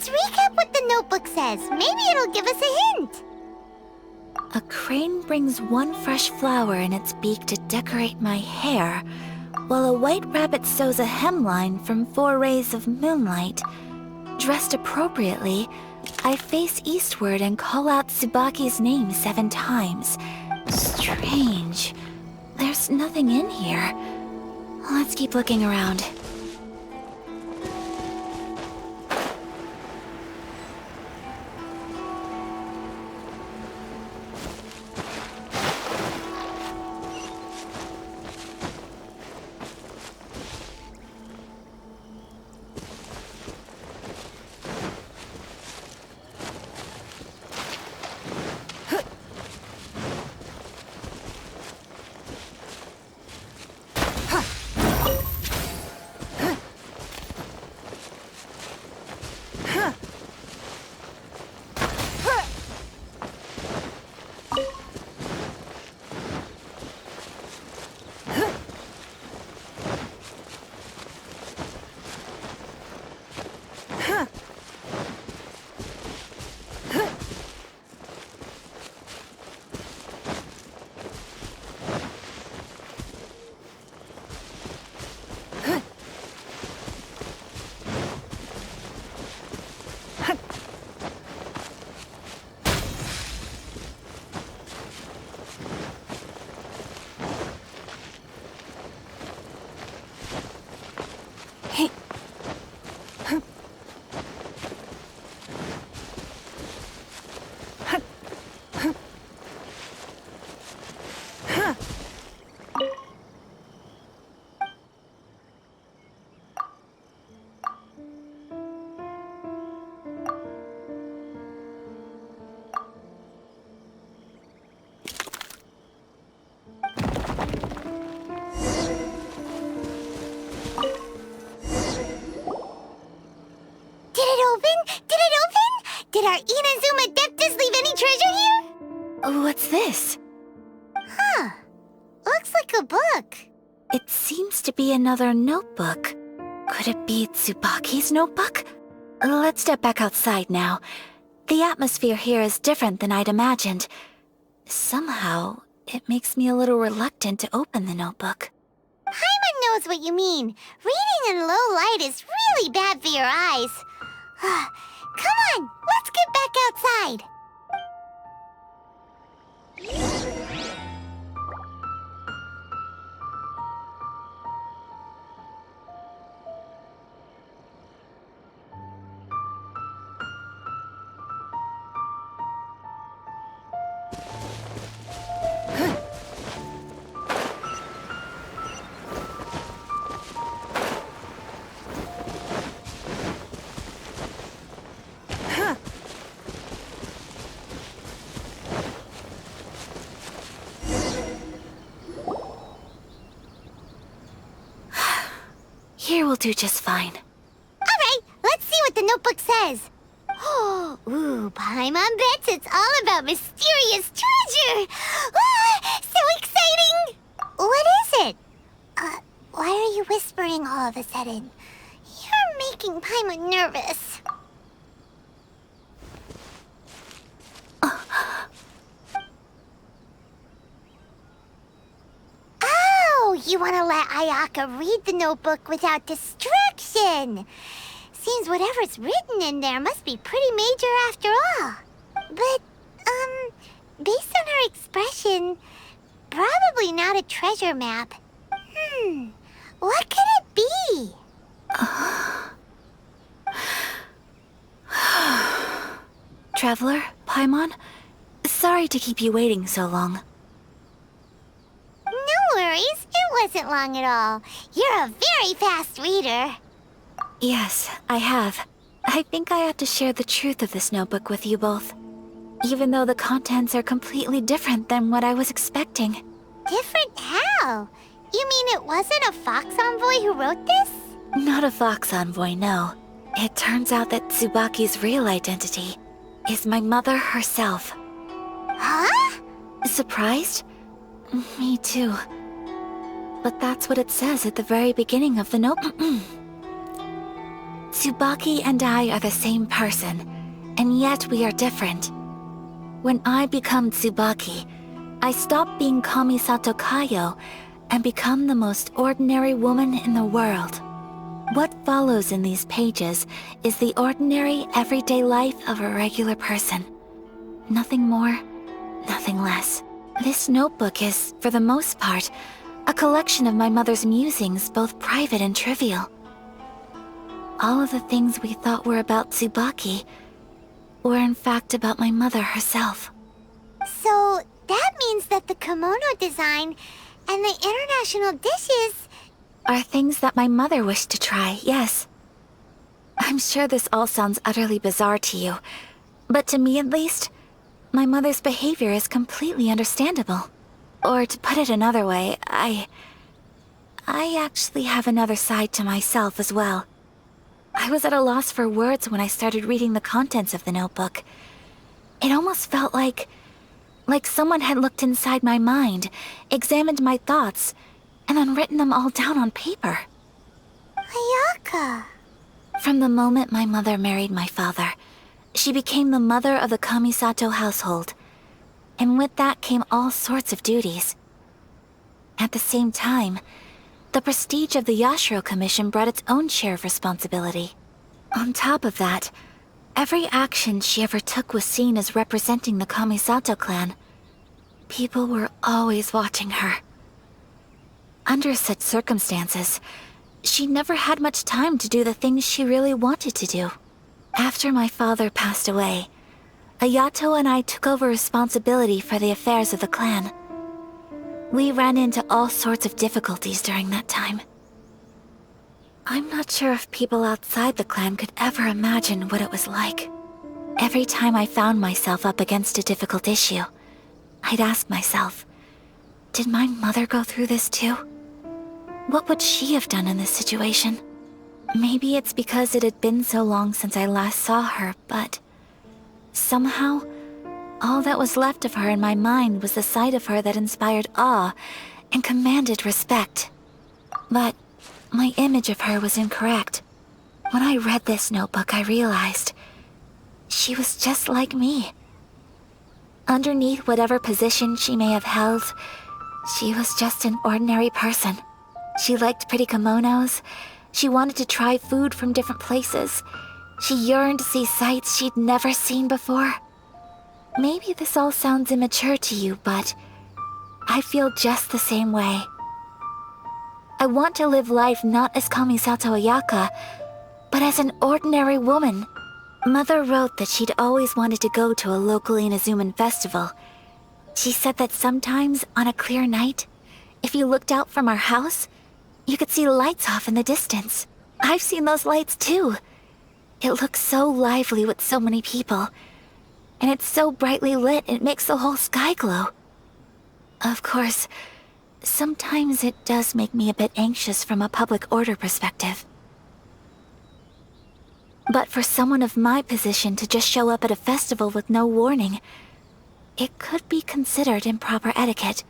Let's recap what the notebook says. Maybe it'll give us a hint. A crane brings one fresh flower in its beak to decorate my hair, while a white rabbit sews a hemline from 4 rays of moonlight. Dressed appropriately, I face eastward and call out Tsubaki's name 7 times. Strange. There's nothing in here. Let's keep looking around. Did our Inazuma Adeptus leave any treasure here? What's this? Huh. Looks like a book. It seems to be another notebook. Could it be Tsubaki's notebook? Let's step back outside now. The atmosphere here is different than I'd imagined. Somehow, it makes me a little reluctant to open the notebook. Paimon knows what you mean. Reading in low light is really bad for your eyes. Come on, let's get back outside. Here will do just fine. Alright, let's see what the notebook says. Ooh, Paimon bets it's all about mysterious treasure! So exciting! What is it? Why are you whispering all of a sudden? You're making Paimon nervous. Oh, you want to let Ayaka read the notebook without distraction. Seems whatever's written in there must be pretty major after all. But, based on her expression, probably not a treasure map. What could it be? Traveler, Paimon, sorry to keep you waiting so long. No worries, it wasn't long at all. You're a very fast reader. Yes, I have. I think I ought to share the truth of this notebook with you both. Even though the contents are completely different than what I was expecting. Different how? You mean it wasn't a Fox Envoy who wrote this? Not a Fox Envoy, no. It turns out that Tsubaki's real identity is my mother herself. Huh? Surprised? Me too. But that's what it says at the very beginning of the notebook. Tsubaki and I are the same person, and yet we are different. When I become Tsubaki, I stop being Kamisato Kayo and become the most ordinary woman in the world. What follows in these pages is the ordinary, everyday life of a regular person. Nothing more, nothing less. This notebook is, for the most part, a collection of my mother's musings, both private and trivial. All of the things we thought were about Tsubaki were in fact about my mother herself. So that means that the kimono design and the international dishes are things that my mother wished to try, yes. I'm sure this all sounds utterly bizarre to you, but to me at least, my mother's behavior is completely understandable. Or to put it another way, I actually have another side to myself as well. I was at a loss for words when I started reading the contents of the notebook. It almost felt like someone had looked inside my mind, examined my thoughts, and then written them all down on paper. Ayaka. From the moment my mother married my father, she became the mother of the Kamisato household, and with that came all sorts of duties. At the same time, the prestige of the Yashiro Commission brought its own share of responsibility. On top of that, every action she ever took was seen as representing the Kamisato clan. People were always watching her. Under such circumstances, she never had much time to do the things she really wanted to do. After my father passed away, Ayato and I took over responsibility for the affairs of the clan. We ran into all sorts of difficulties during that time. I'm not sure if people outside the clan could ever imagine what it was like. Every time I found myself up against a difficult issue, I'd ask myself, did my mother go through this too? What would she have done in this situation? Maybe it's because it had been so long since I last saw her, but somehow, all that was left of her in my mind was the side of her that inspired awe and commanded respect. But my image of her was incorrect. When I read this notebook, I realized she was just like me. Underneath whatever position she may have held, she was just an ordinary person. She liked pretty kimonos. She wanted to try food from different places. She yearned to see sights she'd never seen before. Maybe this all sounds immature to you, but I feel just the same way. I want to live life not as Kamisato Ayaka, but as an ordinary woman. Mother wrote that she'd always wanted to go to a local Inazuman festival. She said that sometimes, on a clear night, if you looked out from our house, you could see lights off in the distance. I've seen those lights too. It looks so lively with so many people. And it's so brightly lit, it makes the whole sky glow. Of course, sometimes it does make me a bit anxious from a public order perspective. But for someone of my position to just show up at a festival with no warning, it could be considered improper etiquette.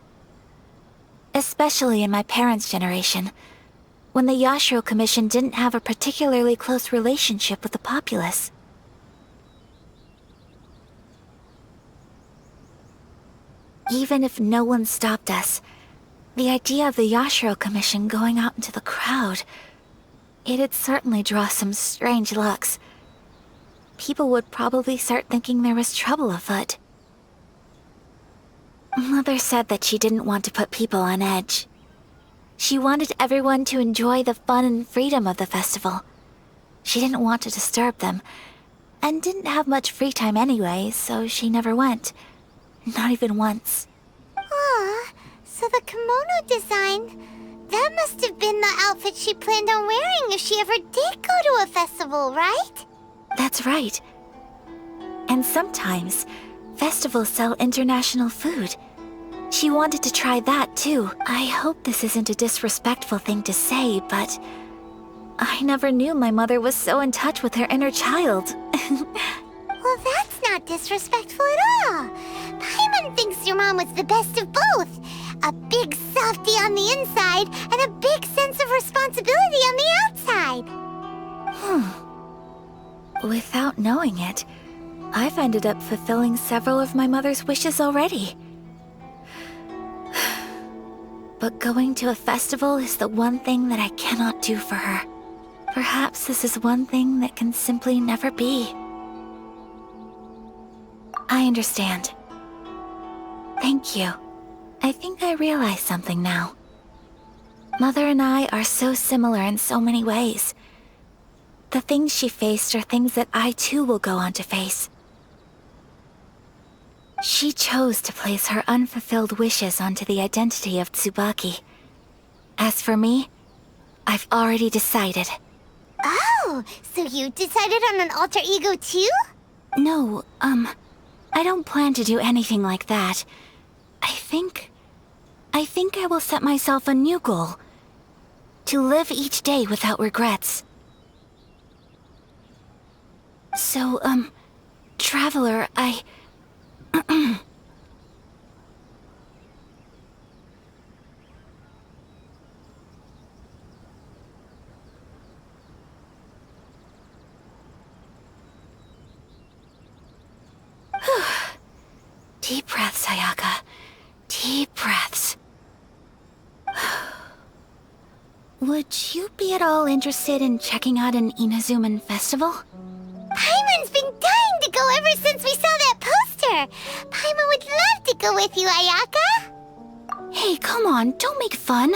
Especially in my parents' generation, when the Yashiro Commission didn't have a particularly close relationship with the populace. Even if no one stopped us, the idea of the Yashiro Commission going out into the crowd, it'd certainly draw some strange looks. People would probably start thinking there was trouble afoot. Mother said that she didn't want to put people on edge. She wanted everyone to enjoy the fun and freedom of the festival. She didn't want to disturb them, and didn't have much free time anyway, so she never went. Not even once. Aw, so the kimono design, that must have been the outfit she planned on wearing if she ever did go to a festival, right? That's right. And sometimes, festivals sell international food. She wanted to try that too. I hope this isn't a disrespectful thing to say, but I never knew my mother was so in touch with her inner child. Well, that's not disrespectful at all. Paimon thinks your mom was the best of both. A big softie on the inside and a big sense of responsibility on the outside. Without knowing it, I've ended up fulfilling several of my mother's wishes already. But going to a festival is the one thing that I cannot do for her. Perhaps this is one thing that can simply never be. I understand. Thank you. I think I realize something now. Mother and I are so similar in so many ways. The things she faced are things that I too will go on to face. She chose to place her unfulfilled wishes onto the identity of Tsubaki. As for me, I've already decided. Oh, so you decided on an alter ego too? No, I don't plan to do anything like that. I think I will set myself a new goal. To live each day without regrets. So, Traveler, Deep breaths, Ayaka. Deep breaths. Would you be at all interested in checking out an Inazuman festival? Paimon's been dying to go ever since we saw that poster! Paimon would love to go with you, Ayaka! Hey, come on, don't make fun.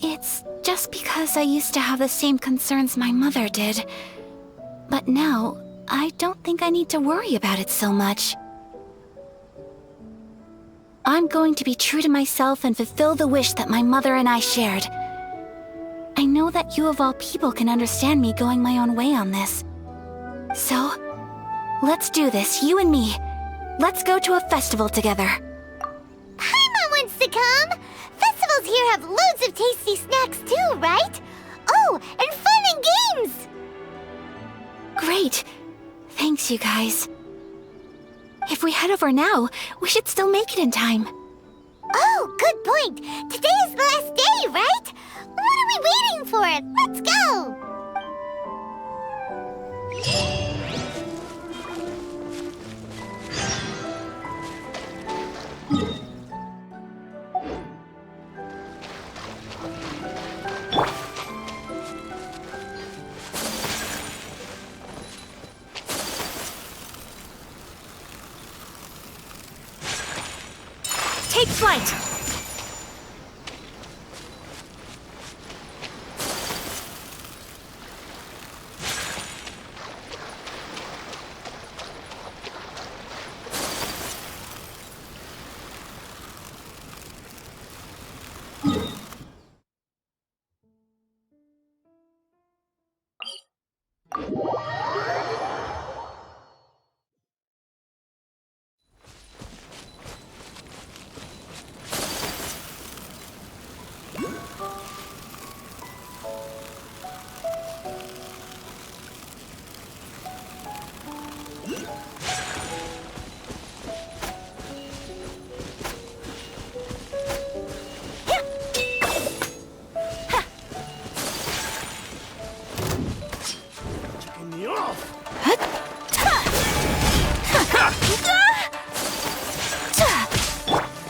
It's just because I used to have the same concerns my mother did. But now, I don't think I need to worry about it so much. I'm going to be true to myself and fulfill the wish that my mother and I shared. I know that you of all people can understand me going my own way on this. So, let's do this, you and me. Let's go to a festival together. Paimon wants to come! Festivals here have loads of tasty snacks too, right? Oh, and fun and games! Great. Thanks, you guys. If we head over now, we should still make it in time. Oh, good point. Today is the last day, right? What are we waiting for? Let's go! Take flight!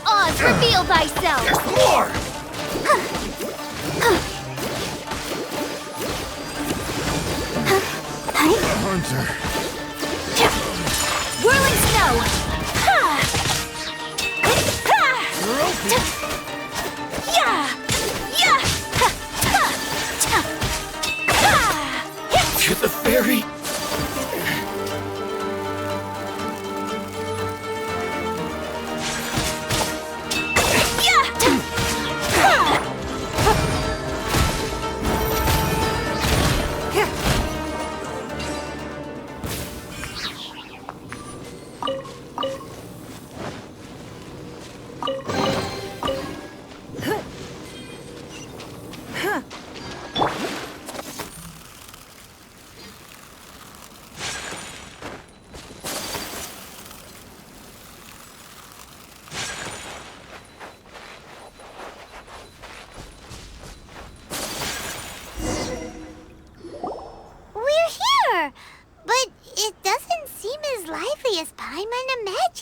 Oz, reveal thyself! There's more! Hunter. Whirling snow! You're open. To the ferry!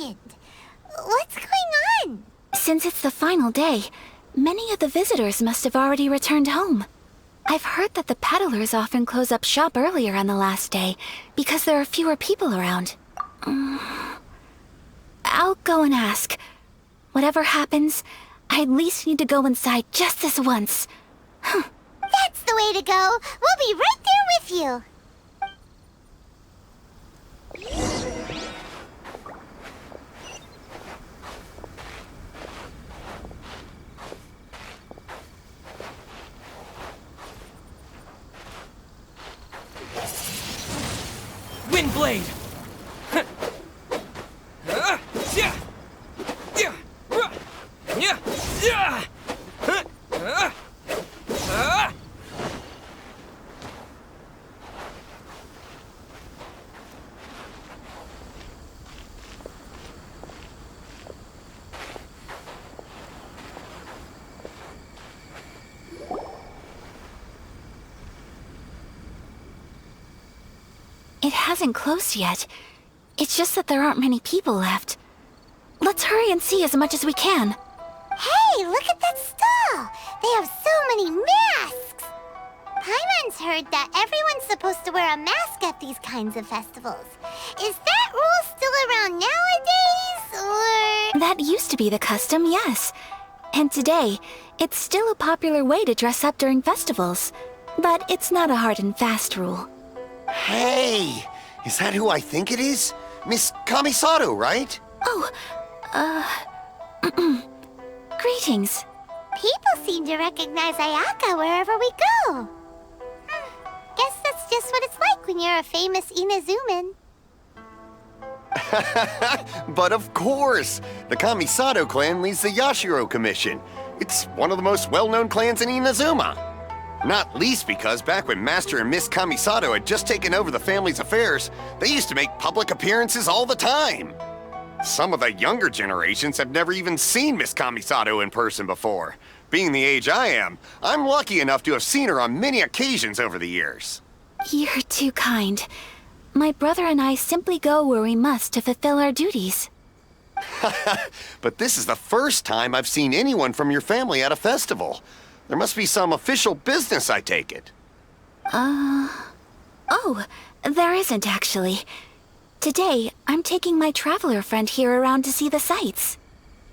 mentioned. What's going on? Since it's the final day, many of the visitors must have already returned home. I've heard that the peddlers often close up shop earlier on the last day because there are fewer people around. I'll go and ask. Whatever happens, I at least need to go inside just this once. That's the way to go. We'll be right there with you. Windblade! It hasn't closed yet. It's just that there aren't many people left. Let's hurry and see as much as we can. Hey, look at that stall! They have so many masks! Paimon's heard that everyone's supposed to wear a mask at these kinds of festivals. Is that rule still around nowadays, or...? That used to be the custom, yes. And today, it's still a popular way to dress up during festivals. But it's not a hard and fast rule. Hey! Is that who I think it is? Miss Kamisato, right? Oh, greetings. People seem to recognize Ayaka wherever we go. Guess that's just what it's like when you're a famous Inazuman. But of course! The Kamisato clan leads the Yashiro Commission. It's one of the most well-known clans in Inazuma. Not least because back when Master and Miss Kamisato had just taken over the family's affairs, they used to make public appearances all the time. Some of the younger generations have never even seen Miss Kamisato in person before. Being the age I am, I'm lucky enough to have seen her on many occasions over the years. You're too kind. My brother and I simply go where we must to fulfill our duties. But this is the first time I've seen anyone from your family at a festival. There must be some official business, I take it. Oh, there isn't actually. Today, I'm taking my traveler friend here around to see the sights.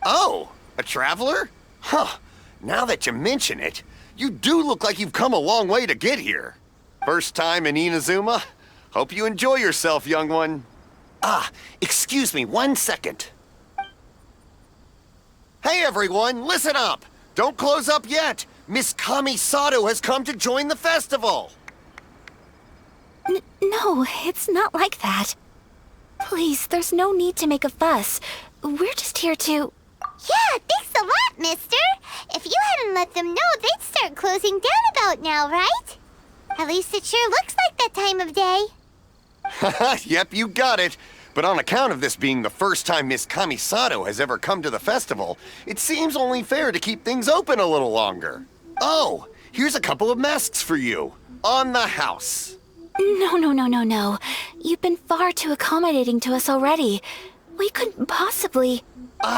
Oh, a traveler? Huh. Now that you mention it, you do look like you've come a long way to get here. First time in Inazuma? Hope you enjoy yourself, young one. Excuse me 1 second. Hey everyone, listen up! Don't close up yet! Miss Kamisato has come to join the festival! No, it's not like that. Please, there's no need to make a fuss. We're just here to... Yeah, thanks a lot, mister. If you hadn't let them know, they'd start closing down about now, right? At least it sure looks like that time of day. Yep, you got it. But on account of this being the first time Miss Kamisato has ever come to the festival, it seems only fair to keep things open a little longer. Oh, here's a couple of masks for you. On the house. No. You've been far too accommodating to us already. We couldn't possibly...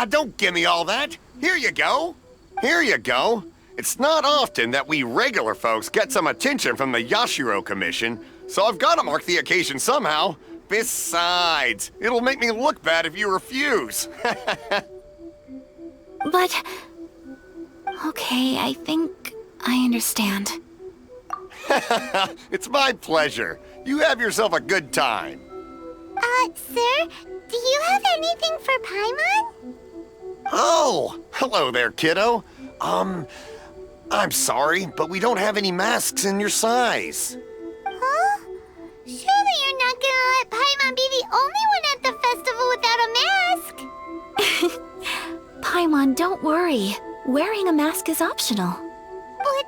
Don't give me all that. Here you go. Here you go. It's not often that we regular folks get some attention from the Yashiro Commission, so I've got to mark the occasion somehow. Besides, it'll make me look bad if you refuse. But... Okay, I think I understand. It's my pleasure. You have yourself a good time. Sir, do you have anything for Paimon? Oh, hello there, kiddo. I'm sorry, but we don't have any masks in your size. Huh? Surely you're not gonna let Paimon be the only one at the festival without a mask? Paimon, don't worry. Wearing a mask is optional. But...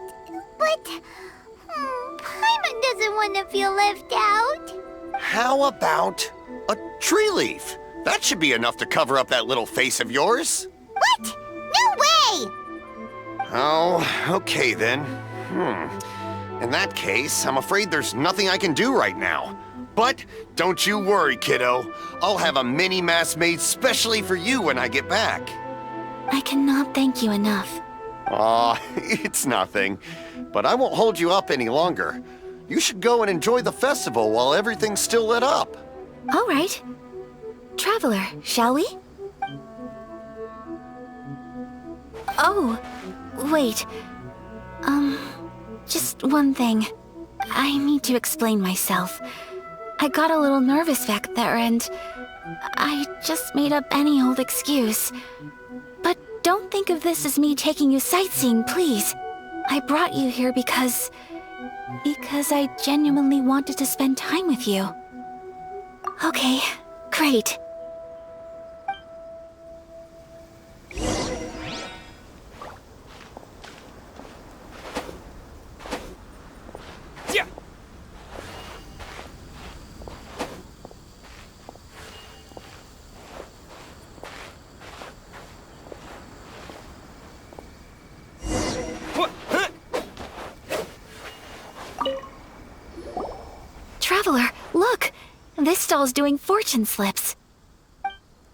Paimon doesn't want to feel left out. How about a tree leaf? That should be enough to cover up that little face of yours. What? No way! Oh, okay then. In that case, I'm afraid there's nothing I can do right now. But don't you worry, kiddo. I'll have a mini mask made specially for you when I get back. I cannot thank you enough. Aw, it's nothing. But I won't hold you up any longer. You should go and enjoy the festival while everything's still lit up. All right. Traveler, shall we? Oh, wait. Just one thing. I need to explain myself. I got a little nervous back there and I just made up any old excuse. But don't think of this as me taking you sightseeing, please. I brought you here because I genuinely wanted to spend time with you. Okay, great. Traveler, look! This stall's doing fortune slips.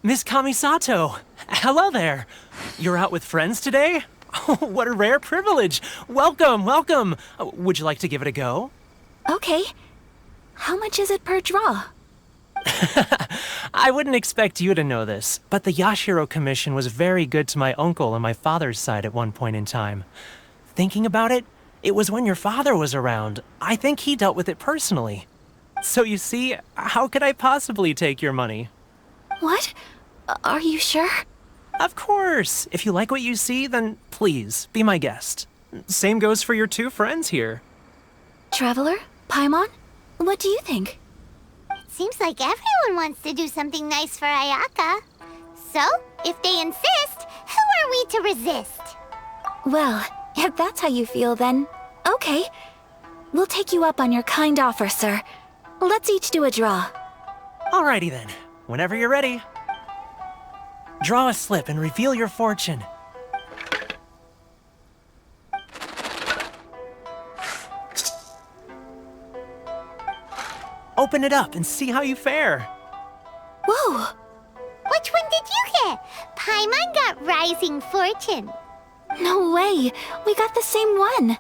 Miss Kamisato! Hello there! You're out with friends today? Oh, what a rare privilege! Welcome, welcome! Would you like to give it a go? Okay. How much is it per draw? I wouldn't expect you to know this, but the Yashiro Commission was very good to my uncle on my father's side at one point in time. Thinking about it, it was when your father was around. I think he dealt with it personally. So you see, how could I possibly take your money? What? Are you sure? Of course! If you like what you see, then please, be my guest. Same goes for your two friends here. Traveler? Paimon? What do you think? It seems like everyone wants to do something nice for Ayaka. So, if they insist, who are we to resist? Well, if that's how you feel, then okay. We'll take you up on your kind offer, sir. Let's each do a draw. Alrighty then. Whenever you're ready. Draw a slip and reveal your fortune. Open it up and see how you fare. Whoa! Which one did you get? Paimon got Rising Fortune. No way! We got the same one!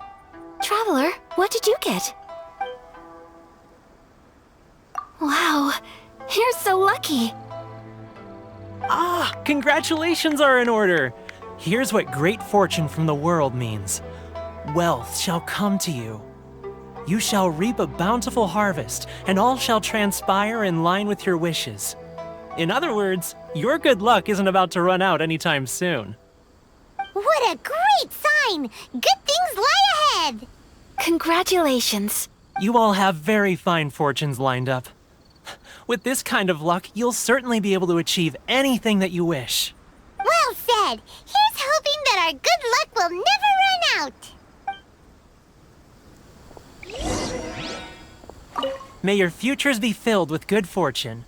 Traveler, what did you get? Wow, you're so lucky! Ah, congratulations are in order! Here's what great fortune from the world means. Wealth shall come to you. You shall reap a bountiful harvest, and all shall transpire in line with your wishes. In other words, your good luck isn't about to run out anytime soon. What a great sign! Good things lie ahead! Congratulations. You all have very fine fortunes lined up. With this kind of luck, you'll certainly be able to achieve anything that you wish. Well said! Here's hoping that our good luck will never run out! May your futures be filled with good fortune.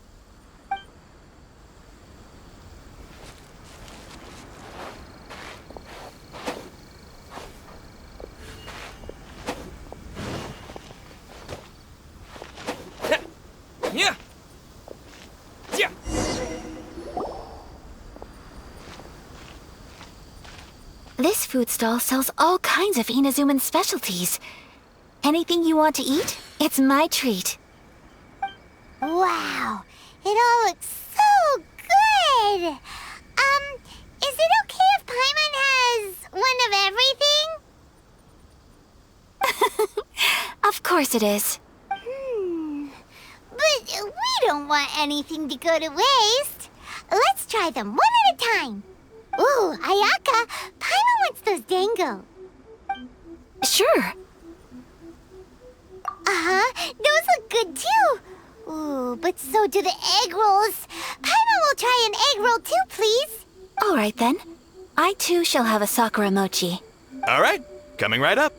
Yeah. Yeah. This food stall sells all kinds of Inazuman specialties. Anything you want to eat, it's my treat. Wow, it all looks so good! Is it okay if Paimon has one of everything? Of course it is. But we don't want anything to go to waste. Let's try them one at a time. Ooh, Ayaka, Paimon wants those dango. Sure. Uh-huh, those look good too. Ooh, but so do the egg rolls. Paimon will try an egg roll too, please. All right then. I too shall have a Sakura mochi. All right, coming right up.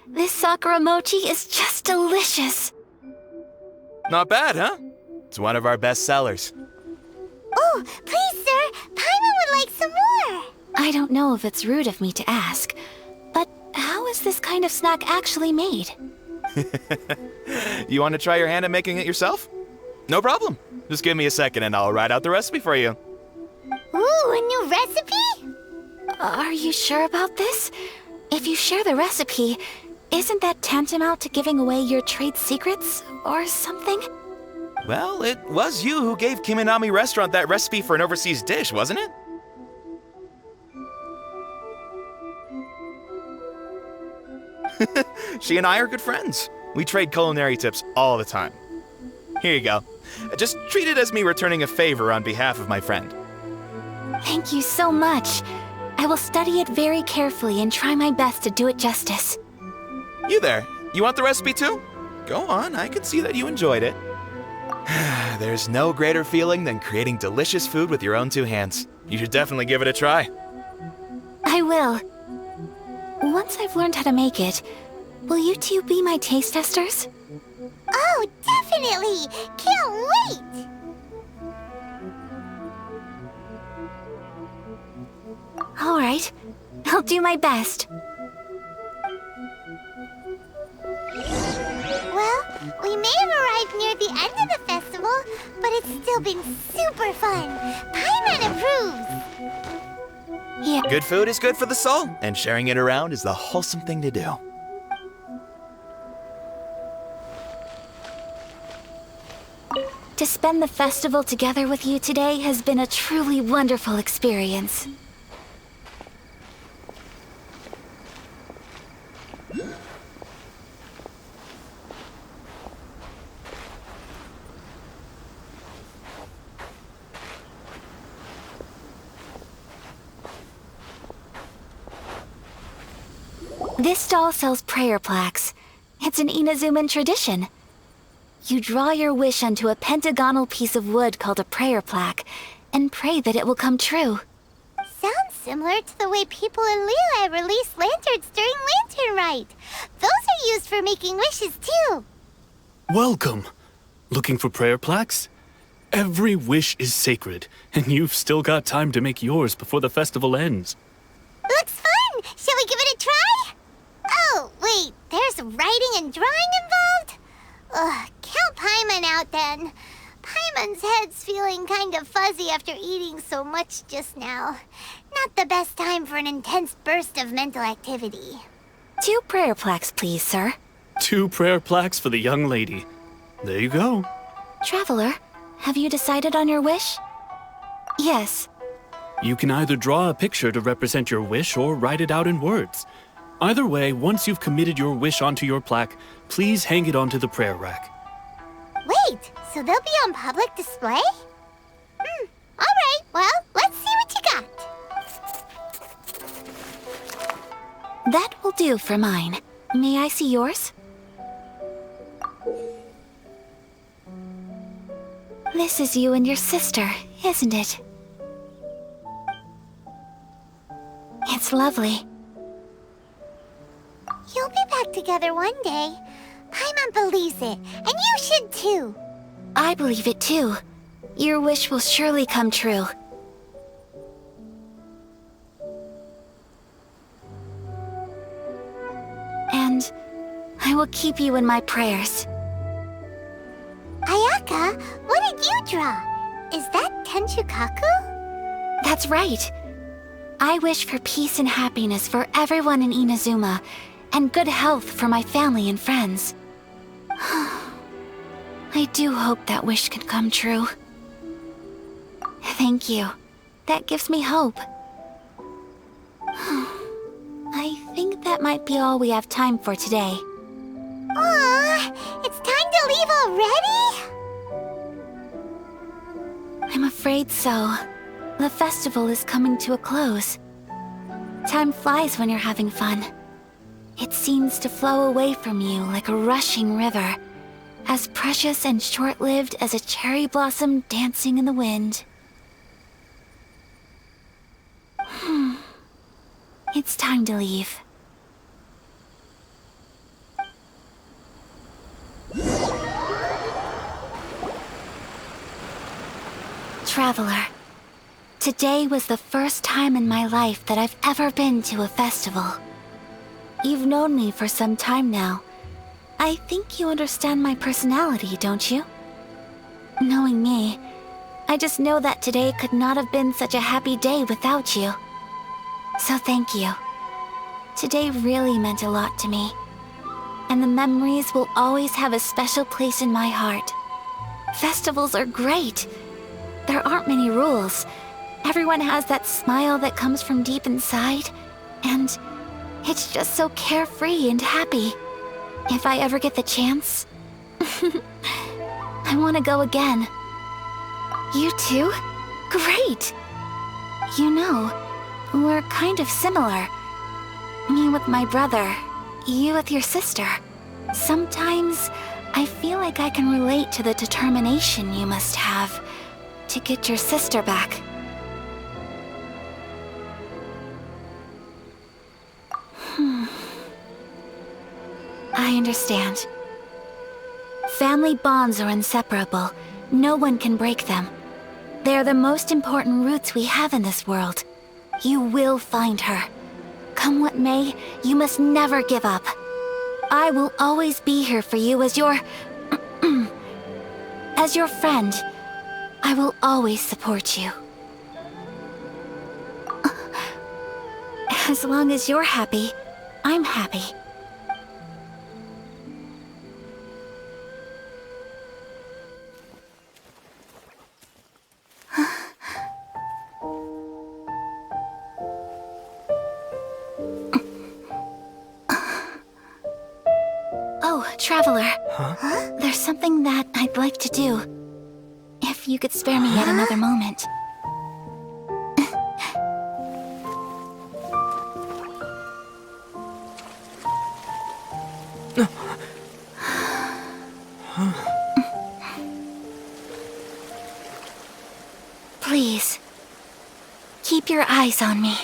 This Sakura mochi is just delicious. Not bad, huh? It's one of our best sellers. Oh, please, sir. Paimon would like some more. I don't know if it's rude of me to ask, but how is this kind of snack actually made? You want to try your hand at making it yourself? No problem. Just give me a second and I'll write out the recipe for you. Ooh, a new recipe? Are you sure about this? If you share the recipe, isn't that tantamount to giving away your trade secrets or something? Well, it was you who gave Kiminami Restaurant that recipe for an overseas dish, wasn't it? She and I are good friends. We trade culinary tips all the time. Here you go. Just treat it as me returning a favor on behalf of my friend. Thank you so much. I will study it very carefully and try my best to do it justice. You there, you want the recipe too? Go on, I can see that you enjoyed it. There's no greater feeling than creating delicious food with your own two hands. You should definitely give it a try. I will. Once I've learned how to make it, will you two be my taste testers? Oh, definitely! Can't wait! All right, I'll do my best. Well, we may have arrived near the end of the festival, but it's still been super fun. Paimon approves! Yeah. Good food is good for the soul, and sharing it around is the wholesome thing to do. To spend the festival together with you today has been a truly wonderful experience. This stall sells prayer plaques. It's an Inazuman tradition. You draw your wish onto a pentagonal piece of wood called a prayer plaque, and pray that it will come true. Sounds similar to the way people in Liyue release lanterns during Lantern Rite. Those are used for making wishes too. Welcome. Looking for prayer plaques? Every wish is sacred, and you've still got time to make yours before the festival ends. Looks fun! Shall we give it a try? Oh, wait, there's writing and drawing involved? Ugh, count Paimon out then. Paimon's head's feeling kind of fuzzy after eating so much just now. Not the best time for an intense burst of mental activity. 2 prayer plaques, please, sir. 2 prayer plaques for the young lady. There you go. Traveler, have you decided on your wish? Yes. You can either draw a picture to represent your wish or write it out in words. Either way, once you've committed your wish onto your plaque, please hang it onto the prayer rack. Wait, so they'll be on public display? Alright, well, let's see what you got. That will do for mine. May I see yours? This is you and your sister, isn't it? It's lovely. You'll be back together one day. Paimon believes it, and you should too. I believe it too. Your wish will surely come true. And I will keep you in my prayers. Ayaka, what did you draw? Is that Tenchukaku? That's right. I wish for peace and happiness for everyone in Inazuma, and good health for my family and friends. I do hope that wish can come true. Thank you. That gives me hope. I think that might be all we have time for today. Aw, it's time to leave already? I'm afraid so. The festival is coming to a close. Time flies when you're having fun. It seems to flow away from you like a rushing river, as precious and short-lived as a cherry blossom dancing in the wind. It's time to leave. Traveler, today was the first time in my life that I've ever been to a festival. You've known me for some time now. I think you understand my personality, don't you? Knowing me, I just know that today could not have been such a happy day without you. So thank you. Today really meant a lot to me. And the memories will always have a special place in my heart. Festivals are great. There aren't many rules. Everyone has that smile that comes from deep inside. And it's just so carefree and happy. If I ever get the chance, I want to go again. You too? Great! You know, we're kind of similar. Me with my brother, you with your sister. Sometimes I feel like I can relate to the determination you must have to get your sister back. I understand. Family bonds are inseparable. No one can break them. They are the most important roots we have in this world. You will find her. Come what may, you must never give up. I will always be here for you as your... as your friend. I will always support you. As long as you're happy, I'm happy. Oh, Traveler. Huh? There's something that I'd like to do. If you could spare me yet another moment. Please, keep your eyes on me.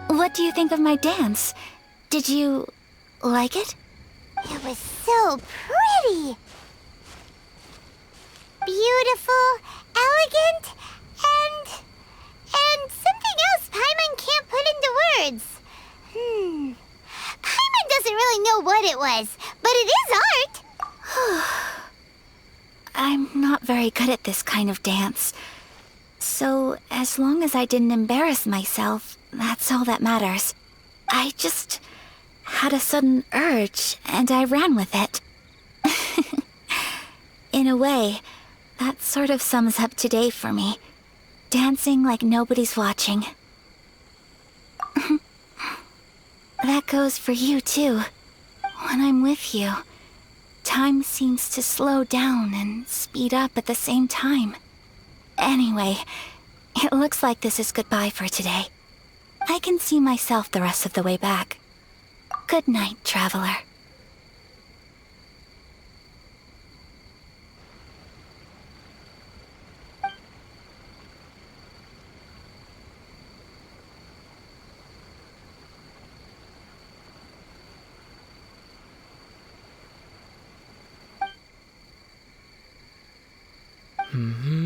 What do you think of my dance? Did you like it? It was so pretty. Beautiful, elegant, and something else Paimon can't put into words. Paimon doesn't really know what it was, but it is art. I'm not very good at this kind of dance. So, as long as I didn't embarrass myself, that's all that matters. I just had a sudden urge, and I ran with it. In a way, that sort of sums up today for me. Dancing like nobody's watching. That goes for you, too. When I'm with you, time seems to slow down and speed up at the same time. Anyway, it looks like this is goodbye for today. I can see myself the rest of the way back. Good night, Traveler. Mm-hmm.